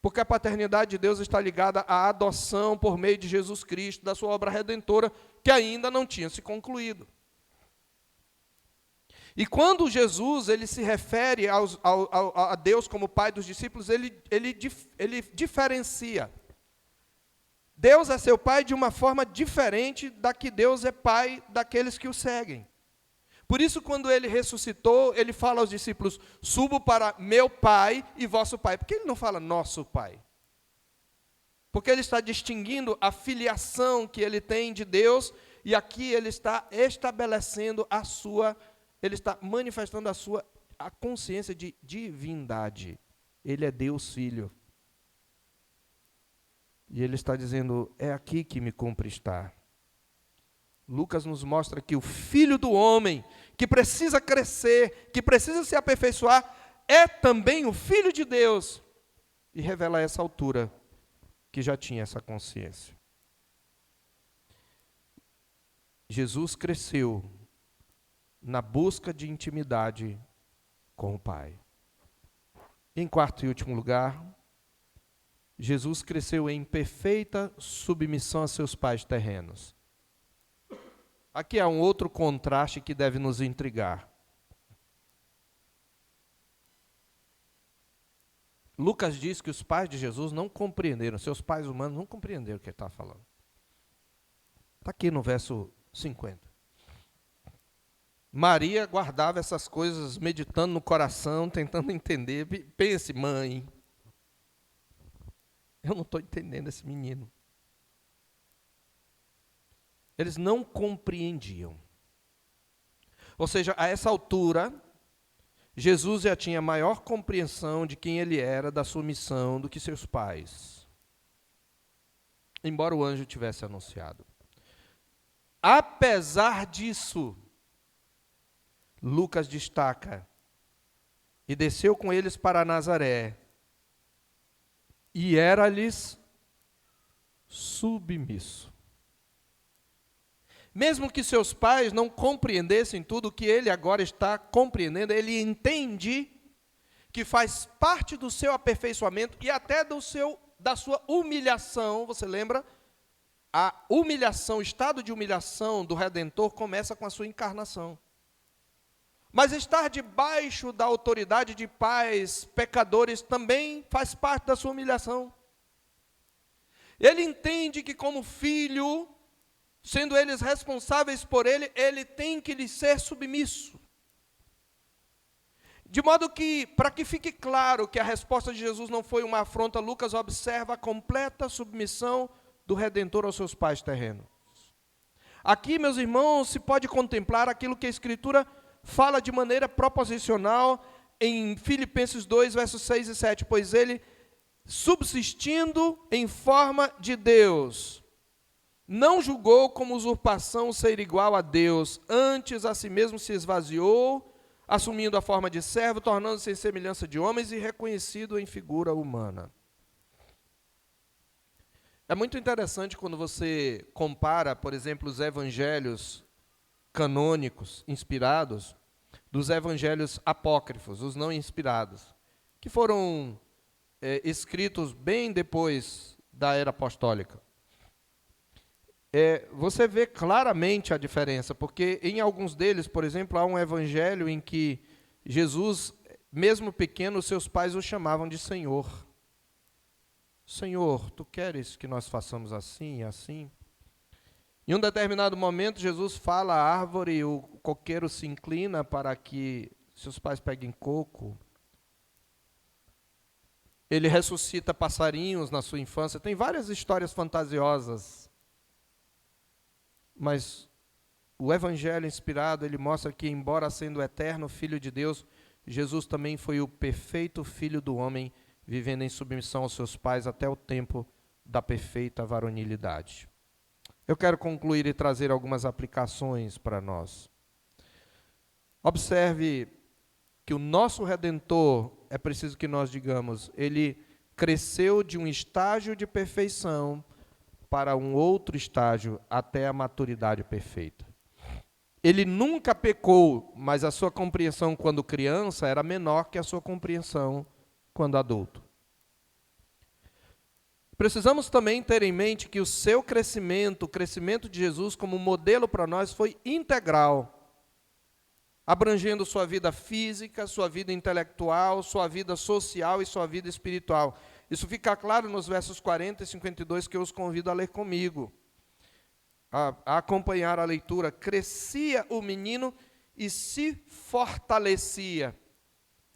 Porque a paternidade de Deus está ligada à adoção por meio de Jesus Cristo, da sua obra redentora, que ainda não tinha se concluído. E quando Jesus ele se refere a Deus como pai dos discípulos, ele diferencia. Deus é seu pai de uma forma diferente da que Deus é pai daqueles que o seguem. Por isso, quando ele ressuscitou, ele fala aos discípulos, subo para meu pai e vosso pai. Por que ele não fala nosso pai? Porque ele está distinguindo a filiação que ele tem de Deus, e aqui ele está estabelecendo ele está manifestando a consciência de divindade. Ele é Deus Filho. E ele está dizendo, é aqui que me cumpre estar. Lucas nos mostra que o Filho do Homem, que precisa crescer, que precisa se aperfeiçoar, é também o Filho de Deus. E revela a essa altura que já tinha essa consciência. Jesus cresceu na busca de intimidade com o Pai. Em quarto e último lugar, Jesus cresceu em perfeita submissão a seus pais terrenos. Aqui há um outro contraste que deve nos intrigar. Lucas diz que os pais de Jesus não compreenderam, seus pais humanos não compreenderam o que ele está falando. Está aqui no verso 50. Maria guardava essas coisas, meditando no coração, tentando entender. Pense, mãe, eu não estou entendendo esse menino. Eles não compreendiam. Ou seja, a essa altura, Jesus já tinha maior compreensão de quem ele era, da sua missão, do que seus pais. Embora o anjo tivesse anunciado. Apesar disso, Lucas destaca, e desceu com eles para Nazaré, e era-lhes submisso. Mesmo que seus pais não compreendessem tudo o que ele agora está compreendendo, ele entende que faz parte do seu aperfeiçoamento e até da sua humilhação. Você lembra? A humilhação, o estado de humilhação do Redentor começa com a sua encarnação. Mas estar debaixo da autoridade de pais pecadores também faz parte da sua humilhação. Ele entende que como filho, sendo eles responsáveis por ele, ele tem que lhes ser submisso. De modo que, para que fique claro que a resposta de Jesus não foi uma afronta, Lucas observa a completa submissão do Redentor aos seus pais terrenos. Aqui, meus irmãos, se pode contemplar aquilo que a Escritura fala de maneira proposicional em Filipenses 2, versos 6 e 7. Pois ele, subsistindo em forma de Deus, não julgou como usurpação ser igual a Deus, antes a si mesmo se esvaziou, assumindo a forma de servo, tornando-se em semelhança de homens e reconhecido em figura humana. É muito interessante quando você compara, por exemplo, os evangelhos canônicos, inspirados, dos evangelhos apócrifos, os não inspirados, que foram escritos bem depois da era apostólica. Você vê claramente a diferença, porque em alguns deles, por exemplo, há um evangelho em que Jesus, mesmo pequeno, seus pais o chamavam de Senhor. Senhor, tu queres que nós façamos assim e assim? Em um determinado momento, Jesus fala à árvore e o coqueiro se inclina para que seus pais peguem coco. Ele ressuscita passarinhos na sua infância. Tem várias histórias fantasiosas. Mas o evangelho inspirado, ele mostra que, embora sendo o eterno Filho de Deus, Jesus também foi o perfeito Filho do homem, vivendo em submissão aos seus pais até o tempo da perfeita varonilidade. Eu quero concluir e trazer algumas aplicações para nós. Observe que o nosso Redentor, é preciso que nós digamos, ele cresceu de um estágio de perfeição para um outro estágio até a maturidade perfeita. Ele nunca pecou, mas a sua compreensão quando criança era menor que a sua compreensão quando adulto. Precisamos também ter em mente que o seu crescimento, o crescimento de Jesus como modelo para nós foi integral, abrangendo sua vida física, sua vida intelectual, sua vida social e sua vida espiritual. Isso fica claro nos versos 40 e 52 que eu os convido a ler comigo, a acompanhar a leitura. Crescia o menino e se fortalecia,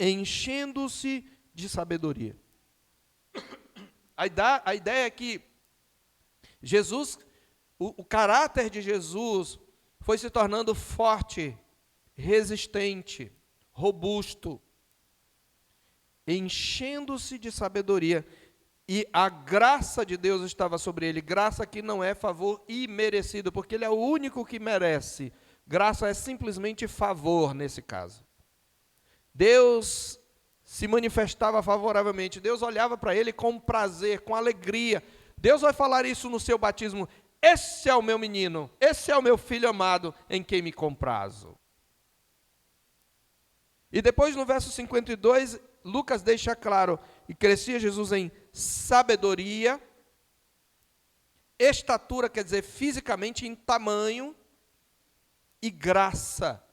enchendo-se de sabedoria. A ideia é que Jesus, o caráter de Jesus foi se tornando forte, resistente, robusto, enchendo-se de sabedoria, e a graça de Deus estava sobre ele, graça que não é favor imerecido, porque ele é o único que merece, graça é simplesmente favor nesse caso. Deus se manifestava favoravelmente, Deus olhava para ele com prazer, com alegria. Deus vai falar isso no seu batismo: esse é o meu menino, esse é o meu filho amado, em quem me comprazo. E depois no verso 52, Lucas deixa claro, e crescia Jesus em sabedoria, estatura, quer dizer, fisicamente em tamanho, e graça.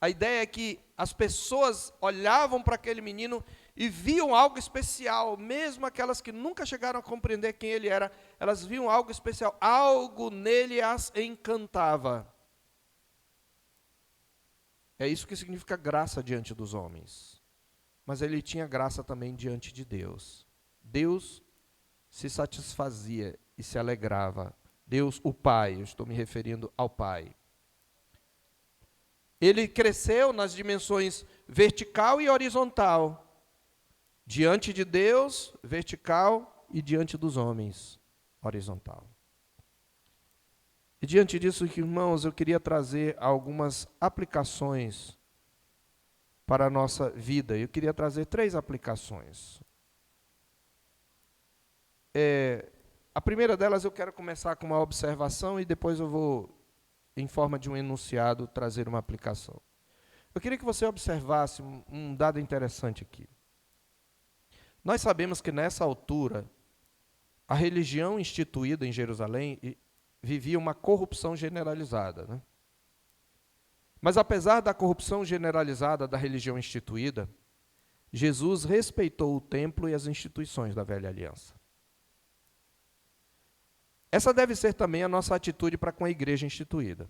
A ideia é que as pessoas olhavam para aquele menino e viam algo especial, mesmo aquelas que nunca chegaram a compreender quem ele era, elas viam algo especial, algo nele as encantava. É isso que significa graça diante dos homens. Mas ele tinha graça também diante de Deus. Deus se satisfazia e se alegrava. Deus, o Pai, eu estou me referindo ao Pai. Ele cresceu nas dimensões vertical e horizontal. Diante de Deus, vertical, e diante dos homens, horizontal. E diante disso, irmãos, eu queria trazer algumas aplicações para a nossa vida. Eu queria trazer 3 aplicações. A primeira delas eu quero começar com uma observação e depois eu vou, em forma de um enunciado, trazer uma aplicação. Eu queria que você observasse um dado interessante aqui. Nós sabemos que nessa altura, a religião instituída em Jerusalém vivia uma corrupção generalizada, né? Mas apesar da corrupção generalizada da religião instituída, Jesus respeitou o templo e as instituições da velha aliança. Essa deve ser também a nossa atitude para com a igreja instituída.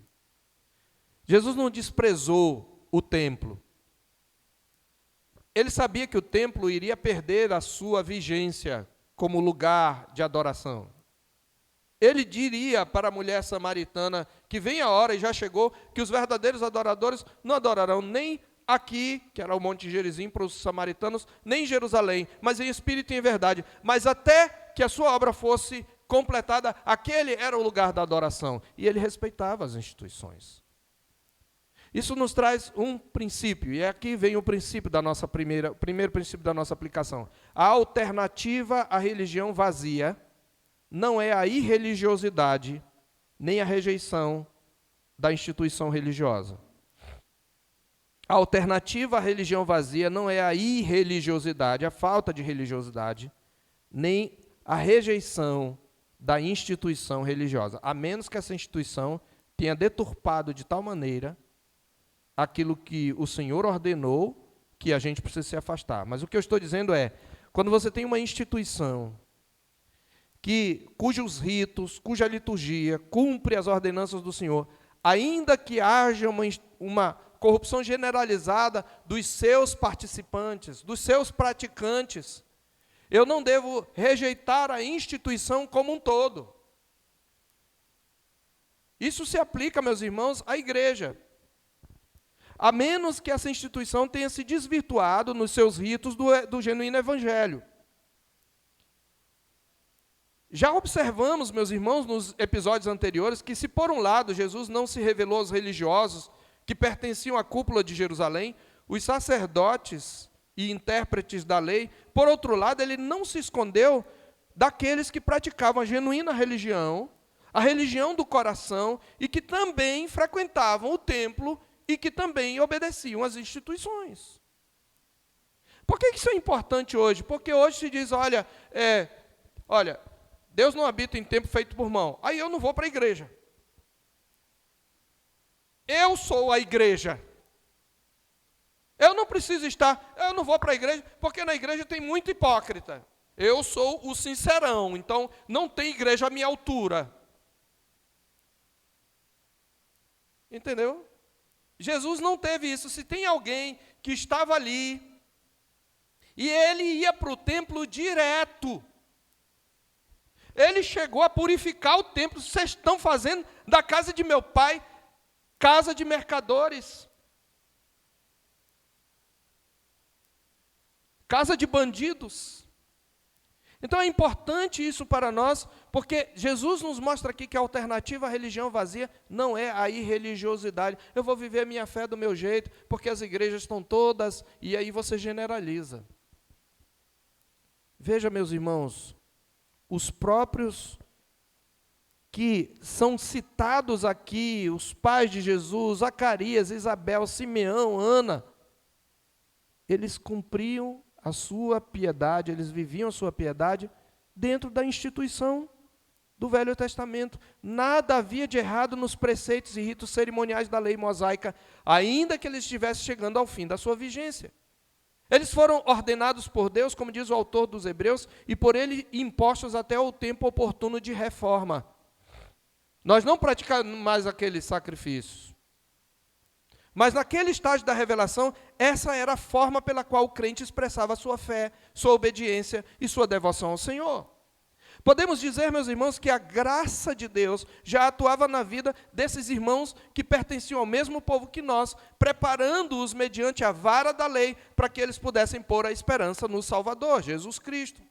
Jesus não desprezou o templo. Ele sabia que o templo iria perder a sua vigência como lugar de adoração. Ele diria para a mulher samaritana que vem a hora, e já chegou, que os verdadeiros adoradores não adorarão nem aqui, que era o Monte Gerizim para os samaritanos, nem em Jerusalém, mas em espírito e em verdade. Mas até que a sua obra fosse completada, aquele era o lugar da adoração. E ele respeitava as instituições. Isso nos traz um princípio, e aqui vem o princípio da nossa o primeiro princípio da nossa aplicação. A alternativa à religião vazia não é a irreligiosidade, nem a rejeição da instituição religiosa. A alternativa à religião vazia não é a irreligiosidade, a falta de religiosidade, nem a rejeição da instituição religiosa, a menos que essa instituição tenha deturpado de tal maneira aquilo que o Senhor ordenou que a gente precisa se afastar. Mas o que eu estou dizendo é, quando você tem uma instituição cujos ritos, cuja liturgia cumpre as ordenanças do Senhor, ainda que haja uma corrupção generalizada dos seus participantes, dos seus praticantes, eu não devo rejeitar a instituição como um todo. Isso se aplica, meus irmãos, à igreja. A menos que essa instituição tenha se desvirtuado nos seus ritos do genuíno evangelho. Já observamos, meus irmãos, nos episódios anteriores, que se por um lado Jesus não se revelou aos religiosos que pertenciam à cúpula de Jerusalém, os sacerdotes e intérpretes da lei, por outro lado, ele não se escondeu daqueles que praticavam a genuína religião, a religião do coração, e que também frequentavam o templo e que também obedeciam às instituições. Por que isso é importante hoje? Porque hoje se diz, olha, Deus não habita em templo feito por mão. Aí eu não vou para a igreja. Eu sou a igreja. Eu não preciso eu não vou para a igreja, porque na igreja tem muito hipócrita. Eu sou o sincerão, então não tem igreja à minha altura. Entendeu? Jesus não teve isso. Se tem alguém que estava ali, e ele ia para o templo direto, ele chegou a purificar o templo. Vocês estão fazendo da casa de meu pai casa de mercadores, casa de bandidos. Então é importante isso para nós, porque Jesus nos mostra aqui que a alternativa à religião vazia não é a irreligiosidade. Eu vou viver a minha fé do meu jeito, porque as igrejas estão todas, e aí você generaliza. Veja, meus irmãos, os próprios que são citados aqui, os pais de Jesus, Zacarias, Isabel, Simeão, Ana, eles cumpriam a sua piedade, eles viviam a sua piedade dentro da instituição do Velho Testamento. Nada havia de errado nos preceitos e ritos cerimoniais da lei mosaica, ainda que eles estivessem chegando ao fim da sua vigência. Eles foram ordenados por Deus, como diz o autor dos Hebreus, e por ele impostos até o tempo oportuno de reforma. Nós não praticamos mais aqueles sacrifícios. Mas naquele estágio da revelação, essa era a forma pela qual o crente expressava a sua fé, sua obediência e sua devoção ao Senhor. Podemos dizer, meus irmãos, que a graça de Deus já atuava na vida desses irmãos que pertenciam ao mesmo povo que nós, preparando-os mediante a vara da lei, para que eles pudessem pôr a esperança no Salvador, Jesus Cristo.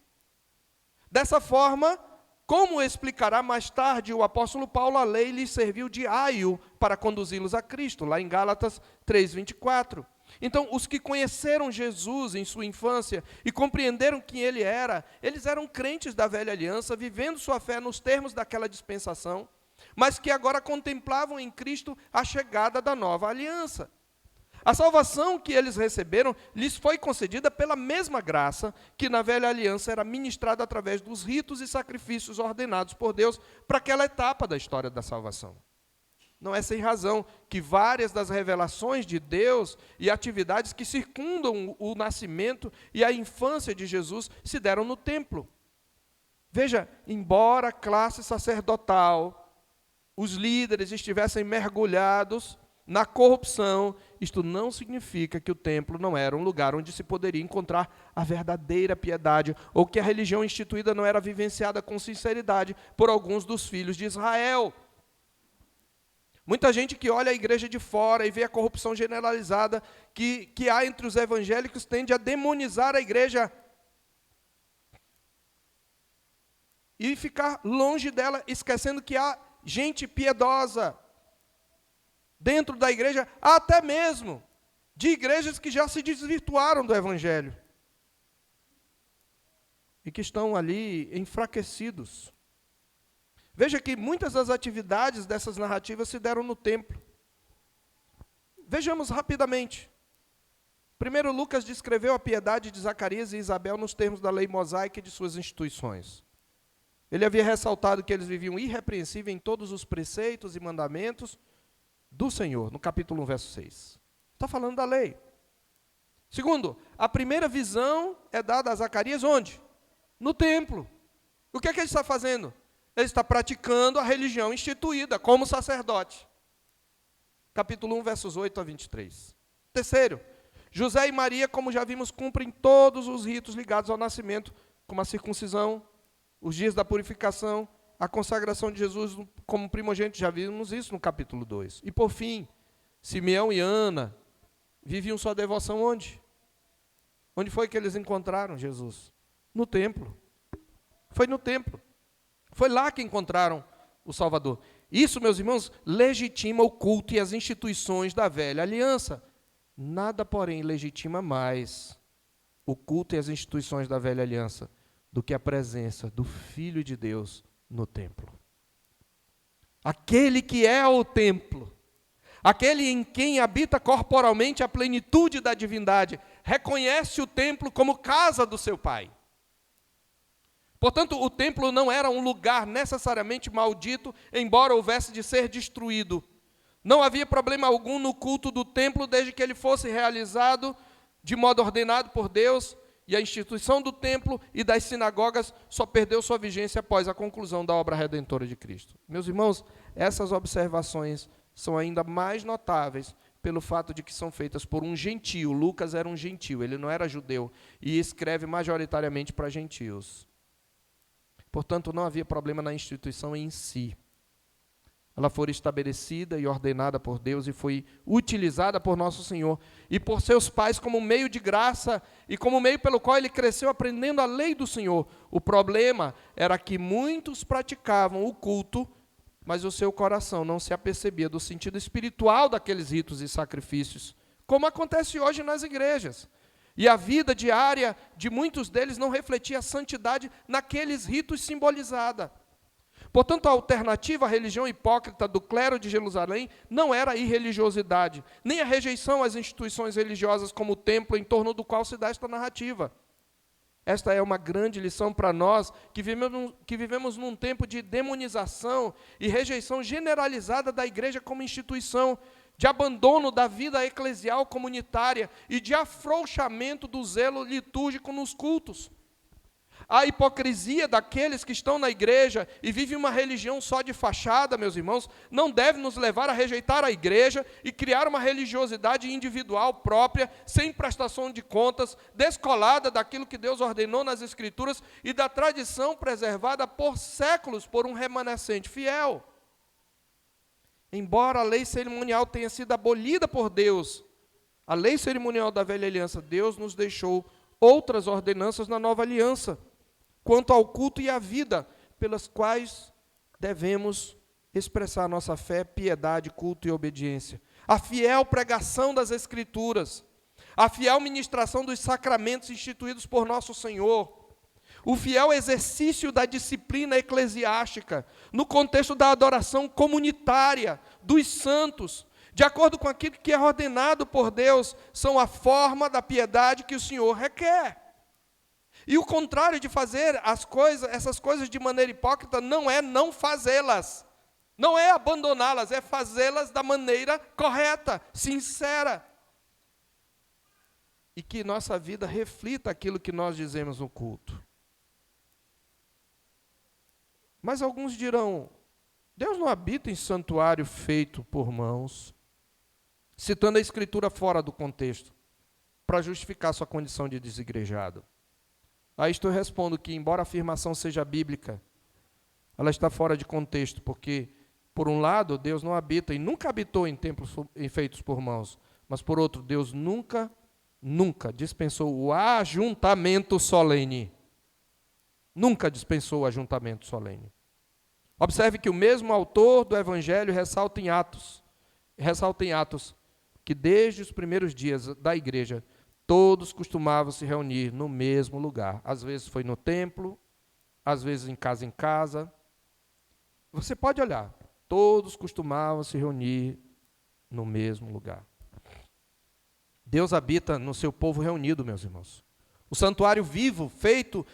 Dessa forma, como explicará mais tarde o apóstolo Paulo, a lei lhes serviu de aio para conduzi-los a Cristo, lá em Gálatas 3:24. Então, os que conheceram Jesus em sua infância e compreenderam quem ele era, eles eram crentes da velha aliança, vivendo sua fé nos termos daquela dispensação, mas que agora contemplavam em Cristo a chegada da nova aliança. A salvação que eles receberam lhes foi concedida pela mesma graça que na velha aliança era ministrada através dos ritos e sacrifícios ordenados por Deus para aquela etapa da história da salvação. Não é sem razão que várias das revelações de Deus e atividades que circundam o nascimento e a infância de Jesus se deram no templo. Veja, embora a classe sacerdotal, os líderes estivessem mergulhados na corrupção, isto não significa que o templo não era um lugar onde se poderia encontrar a verdadeira piedade, ou que a religião instituída não era vivenciada com sinceridade por alguns dos filhos de Israel. Muita gente que olha a igreja de fora e vê a corrupção generalizada que há entre os evangélicos tende a demonizar a igreja e ficar longe dela, esquecendo que há gente piedosa dentro da igreja, até mesmo de igrejas que já se desvirtuaram do Evangelho e que estão ali enfraquecidos. Veja que muitas das atividades dessas narrativas se deram no templo. Vejamos rapidamente. Primeiro, Lucas descreveu a piedade de Zacarias e Isabel nos termos da lei mosaica e de suas instituições. Ele havia ressaltado que eles viviam irrepreensíveis em todos os preceitos e mandamentos do Senhor, no capítulo 1, verso 6. Está falando da lei. Segundo, a primeira visão é dada a Zacarias onde? No templo. O que é que ele está fazendo? Ele está praticando a religião instituída como sacerdote. Capítulo 1, versos 8 a 23. Terceiro, José e Maria, como já vimos, cumprem todos os ritos ligados ao nascimento, como a circuncisão, os dias da purificação, a consagração de Jesus como primogênito, já vimos isso no capítulo 2. E por fim, Simeão e Ana viviam sua devoção onde? Onde foi que eles encontraram Jesus? No templo. Foi no templo. Foi lá que encontraram o Salvador. Isso, meus irmãos, legitima o culto e as instituições da velha aliança. Nada, porém, legitima mais o culto e as instituições da velha aliança do que a presença do Filho de Deus no templo. Aquele que é o templo, aquele em quem habita corporalmente a plenitude da divindade, reconhece o templo como casa do seu Pai. Portanto, o templo não era um lugar necessariamente maldito, embora houvesse de ser destruído. Não havia problema algum no culto do templo, desde que ele fosse realizado de modo ordenado por Deus, e a instituição do templo e das sinagogas só perdeu sua vigência após a conclusão da obra redentora de Cristo. Meus irmãos, essas observações são ainda mais notáveis pelo fato de que são feitas por um gentio. Lucas era um gentio, ele não era judeu, e escreve majoritariamente para gentios. Portanto, não havia problema na instituição em si. Ela foi estabelecida e ordenada por Deus e foi utilizada por nosso Senhor e por seus pais como meio de graça e como meio pelo qual ele cresceu aprendendo a lei do Senhor. O problema era que muitos praticavam o culto, mas o seu coração não se apercebia do sentido espiritual daqueles ritos e sacrifícios, como acontece hoje nas igrejas. E a vida diária de muitos deles não refletia a santidade naqueles ritos simbolizada. Portanto, a alternativa à religião hipócrita do clero de Jerusalém não era a irreligiosidade, nem a rejeição às instituições religiosas como o templo em torno do qual se dá esta narrativa. Esta é uma grande lição para nós que vivemos num tempo de demonização e rejeição generalizada da igreja como instituição, de abandono da vida eclesial comunitária e de afrouxamento do zelo litúrgico nos cultos. A hipocrisia daqueles que estão na igreja e vivem uma religião só de fachada, meus irmãos, não deve nos levar a rejeitar a igreja e criar uma religiosidade individual própria, sem prestação de contas, descolada daquilo que Deus ordenou nas Escrituras e da tradição preservada por séculos por um remanescente fiel. Embora a lei cerimonial tenha sido abolida por Deus, a lei cerimonial da velha aliança, Deus nos deixou outras ordenanças na nova aliança, quanto ao culto e à vida, pelas quais devemos expressar nossa fé, piedade, culto e obediência. A fiel pregação das Escrituras, a fiel ministração dos sacramentos instituídos por nosso Senhor, o fiel exercício da disciplina eclesiástica, no contexto da adoração comunitária dos santos, de acordo com aquilo que é ordenado por Deus, são a forma da piedade que o Senhor requer. E o contrário de fazer essas coisas de maneira hipócrita não é não fazê-las, não é abandoná-las, é fazê-las da maneira correta, sincera. E que nossa vida reflita aquilo que nós dizemos no culto. Mas alguns dirão, Deus não habita em santuário feito por mãos, citando a Escritura fora do contexto, para justificar sua condição de desigrejado. A isto eu respondo que, embora a afirmação seja bíblica, ela está fora de contexto, porque, por um lado, Deus não habita e nunca habitou em templos feitos por mãos, mas, por outro, Deus nunca dispensou o ajuntamento solene. Nunca dispensou o ajuntamento solene. Observe que o mesmo autor do Evangelho ressalta em Atos Ressalta em Atos que desde os primeiros dias da igreja, todos costumavam se reunir no mesmo lugar. Às vezes foi no templo, às vezes em casa. Você pode olhar, todos costumavam se reunir no mesmo lugar. Deus habita no seu povo reunido, meus irmãos. O santuário vivo,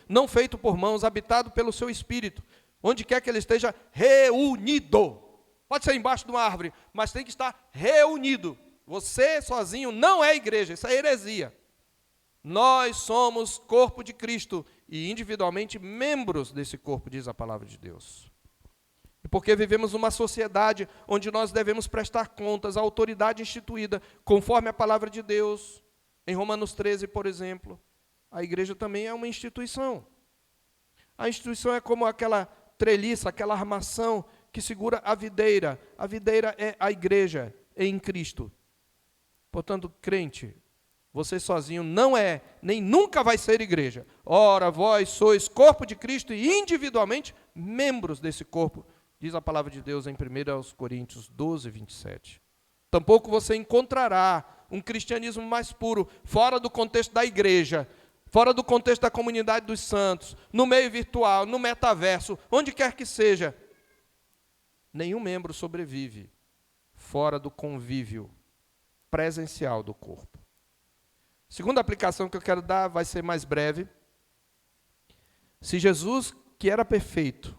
não feito por mãos, habitado pelo seu Espírito, onde quer que ele esteja reunido. Pode ser embaixo de uma árvore, mas tem que estar reunido. Você sozinho não é igreja, isso é heresia. Nós somos corpo de Cristo e individualmente membros desse corpo, diz a palavra de Deus. E porque vivemos numa sociedade onde nós devemos prestar contas à autoridade instituída, conforme a palavra de Deus, em Romanos 13, por exemplo, a igreja também é uma instituição. A instituição é como aquela treliça, aquela armação que segura a videira. A videira é a igreja em Cristo. Portanto, crente, você sozinho não é, nem nunca vai ser igreja. Ora, vós sois corpo de Cristo e individualmente membros desse corpo, diz a palavra de Deus em 1 Coríntios 12, 27. Tampouco você encontrará um cristianismo mais puro fora do contexto da igreja, fora do contexto da comunidade dos santos, no meio virtual, no metaverso, onde quer que seja. Nenhum membro sobrevive fora do convívio presencial do corpo. Segunda aplicação que eu quero dar vai ser mais breve. Se Jesus, que era perfeito,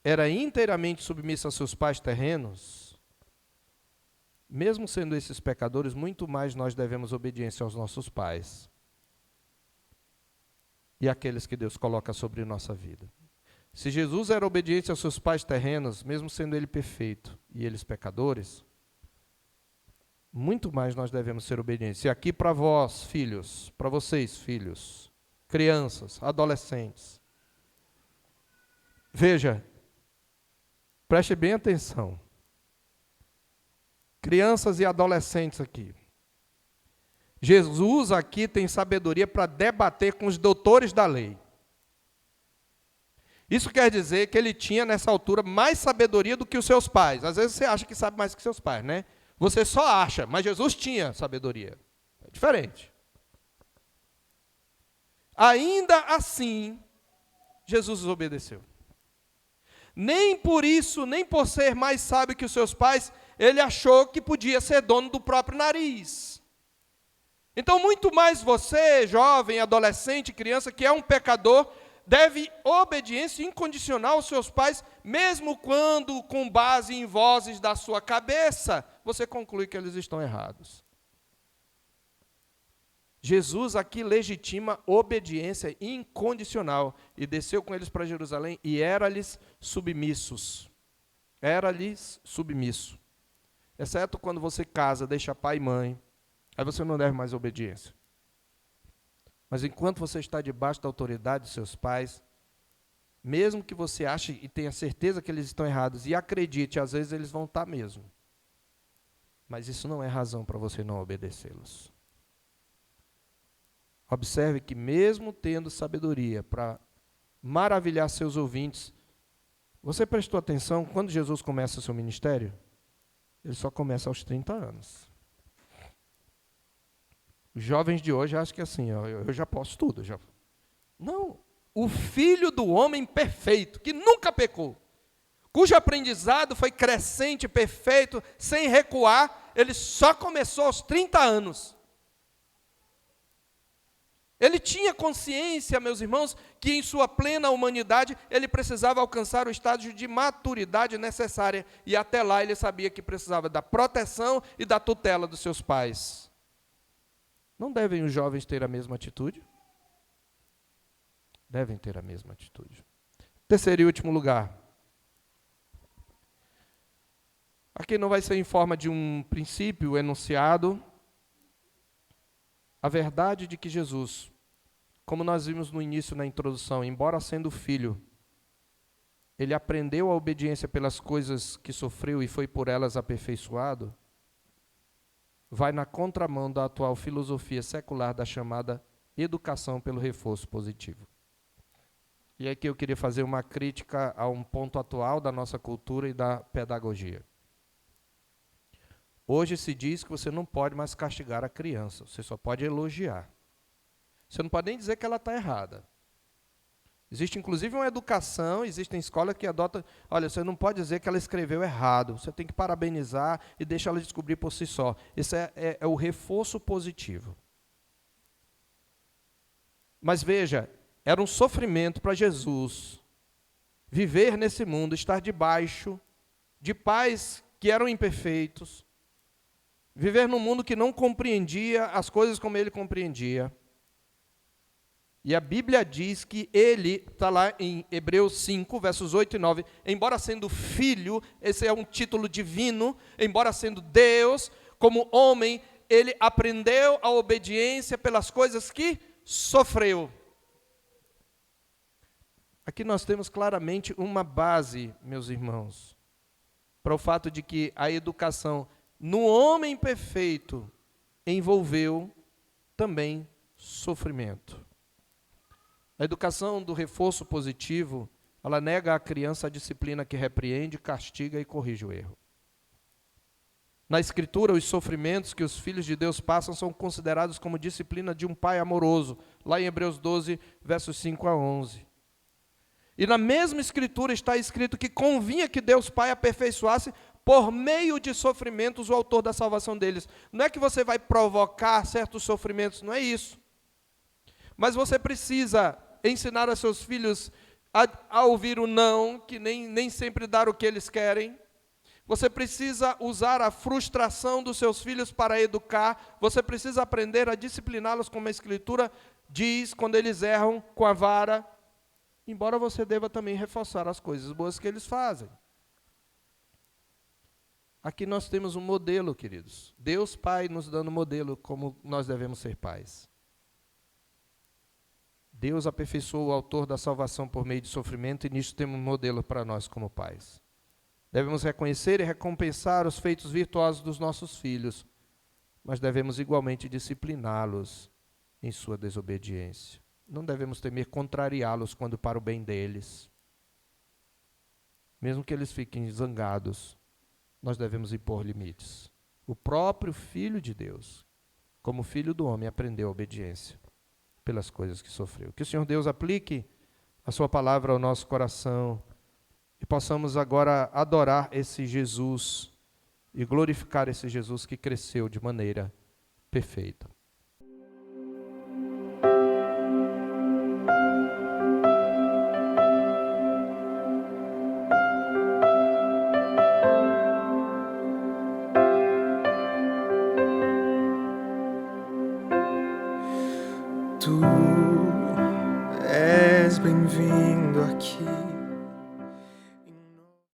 era inteiramente submisso a seus pais terrenos, mesmo sendo esses pecadores, muito mais nós devemos obediência aos nossos pais e àqueles que Deus coloca sobre nossa vida. Se Jesus era obediente aos seus pais terrenos, mesmo sendo ele perfeito e eles pecadores, muito mais nós devemos ser obedientes. E aqui para vós, filhos, para vocês, filhos, crianças, adolescentes. Veja, preste bem atenção. Crianças e adolescentes aqui. Jesus aqui tem sabedoria para debater com os doutores da lei. Isso quer dizer que ele tinha, nessa altura, mais sabedoria do que os seus pais. Às vezes você acha que sabe mais que seus pais, né? Você só acha, mas Jesus tinha sabedoria. É diferente. Ainda assim, Jesus os obedeceu. Nem por isso, nem por ser mais sábio que os seus pais, ele achou que podia ser dono do próprio nariz. Então, muito mais você, jovem, adolescente, criança, que é um pecador, deve obediência incondicional aos seus pais, mesmo quando, com base em vozes da sua cabeça, você conclui que eles estão errados. Jesus aqui legitima obediência incondicional e desceu com eles para Jerusalém e era-lhes submissos. Era-lhes submisso. Exceto quando você casa, deixa pai e mãe, aí você não deve mais obediência. Mas enquanto você está debaixo da autoridade dos seus pais, mesmo que você ache e tenha certeza que eles estão errados, e acredite, às vezes eles vão estar mesmo. Mas isso não é razão para você não obedecê-los. Observe que mesmo tendo sabedoria para maravilhar seus ouvintes, você prestou atenção, quando Jesus começa o seu ministério? Ele só começa aos 30 anos. Os jovens de hoje acham que assim, eu já posso tudo. Não, o Filho do homem perfeito, que nunca pecou, cujo aprendizado foi crescente, perfeito, sem recuar, ele só começou aos 30 anos. Ele tinha consciência, meus irmãos, que em sua plena humanidade ele precisava alcançar o estágio de maturidade necessária, e até lá ele sabia que precisava da proteção e da tutela dos seus pais. Não devem os jovens ter a mesma atitude? Devem ter a mesma atitude. Terceiro e último lugar. Aqui não vai ser em forma de um princípio enunciado. A verdade de que Jesus, como nós vimos no início, na introdução, embora sendo filho, ele aprendeu a obediência pelas coisas que sofreu e foi por elas aperfeiçoado, vai na contramão da atual filosofia secular da chamada educação pelo reforço positivo. E aqui eu queria fazer uma crítica a um ponto atual da nossa cultura e da pedagogia. Hoje se diz que você não pode mais castigar a criança, você só pode elogiar. Você não pode nem dizer que ela está errada. Existe inclusive uma educação, existem escolas que adotam, olha, você não pode dizer que ela escreveu errado, você tem que parabenizar e deixar ela descobrir por si só. Esse é o reforço positivo. Mas veja, era um sofrimento para Jesus viver nesse mundo, estar debaixo de pais que eram imperfeitos, viver num mundo que não compreendia as coisas como ele compreendia. E a Bíblia diz que ele, está lá em Hebreus 5, versos 8 e 9, embora sendo filho, esse é um título divino, embora sendo Deus, como homem, ele aprendeu a obediência pelas coisas que sofreu. Aqui nós temos claramente uma base, meus irmãos, para o fato de que a educação no homem perfeito envolveu também sofrimento. A educação do reforço positivo, ela nega à criança a disciplina que repreende, castiga e corrige o erro. Na Escritura, os sofrimentos que os filhos de Deus passam são considerados como disciplina de um pai amoroso, lá em Hebreus 12, versos 5 a 11. E na mesma Escritura está escrito que convinha que Deus Pai aperfeiçoasse por meio de sofrimentos o autor da salvação deles. Não é que você vai provocar certos sofrimentos, não é isso. Mas você precisa ensinar a seus filhos a ouvir o não, que nem sempre dar o que eles querem. Você precisa usar a frustração dos seus filhos para educar. Você precisa aprender a discipliná-los, como a Escritura diz, quando eles erram com a vara. Embora você deva também reforçar as coisas boas que eles fazem. Aqui nós temos um modelo, queridos. Deus Pai nos dando modelo como nós devemos ser pais. Deus aperfeiçoou o autor da salvação por meio de sofrimento e nisso temos um modelo para nós como pais. Devemos reconhecer e recompensar os feitos virtuosos dos nossos filhos, mas devemos igualmente discipliná-los em sua desobediência. Não devemos temer contrariá-los quando para o bem deles. Mesmo que eles fiquem zangados, nós devemos impor limites. O próprio Filho de Deus, como Filho do homem, aprendeu a obediência pelas coisas que sofreu. Que o Senhor Deus aplique a sua palavra ao nosso coração e possamos agora adorar esse Jesus e glorificar esse Jesus que cresceu de maneira perfeita. Tu és bem-vindo aqui.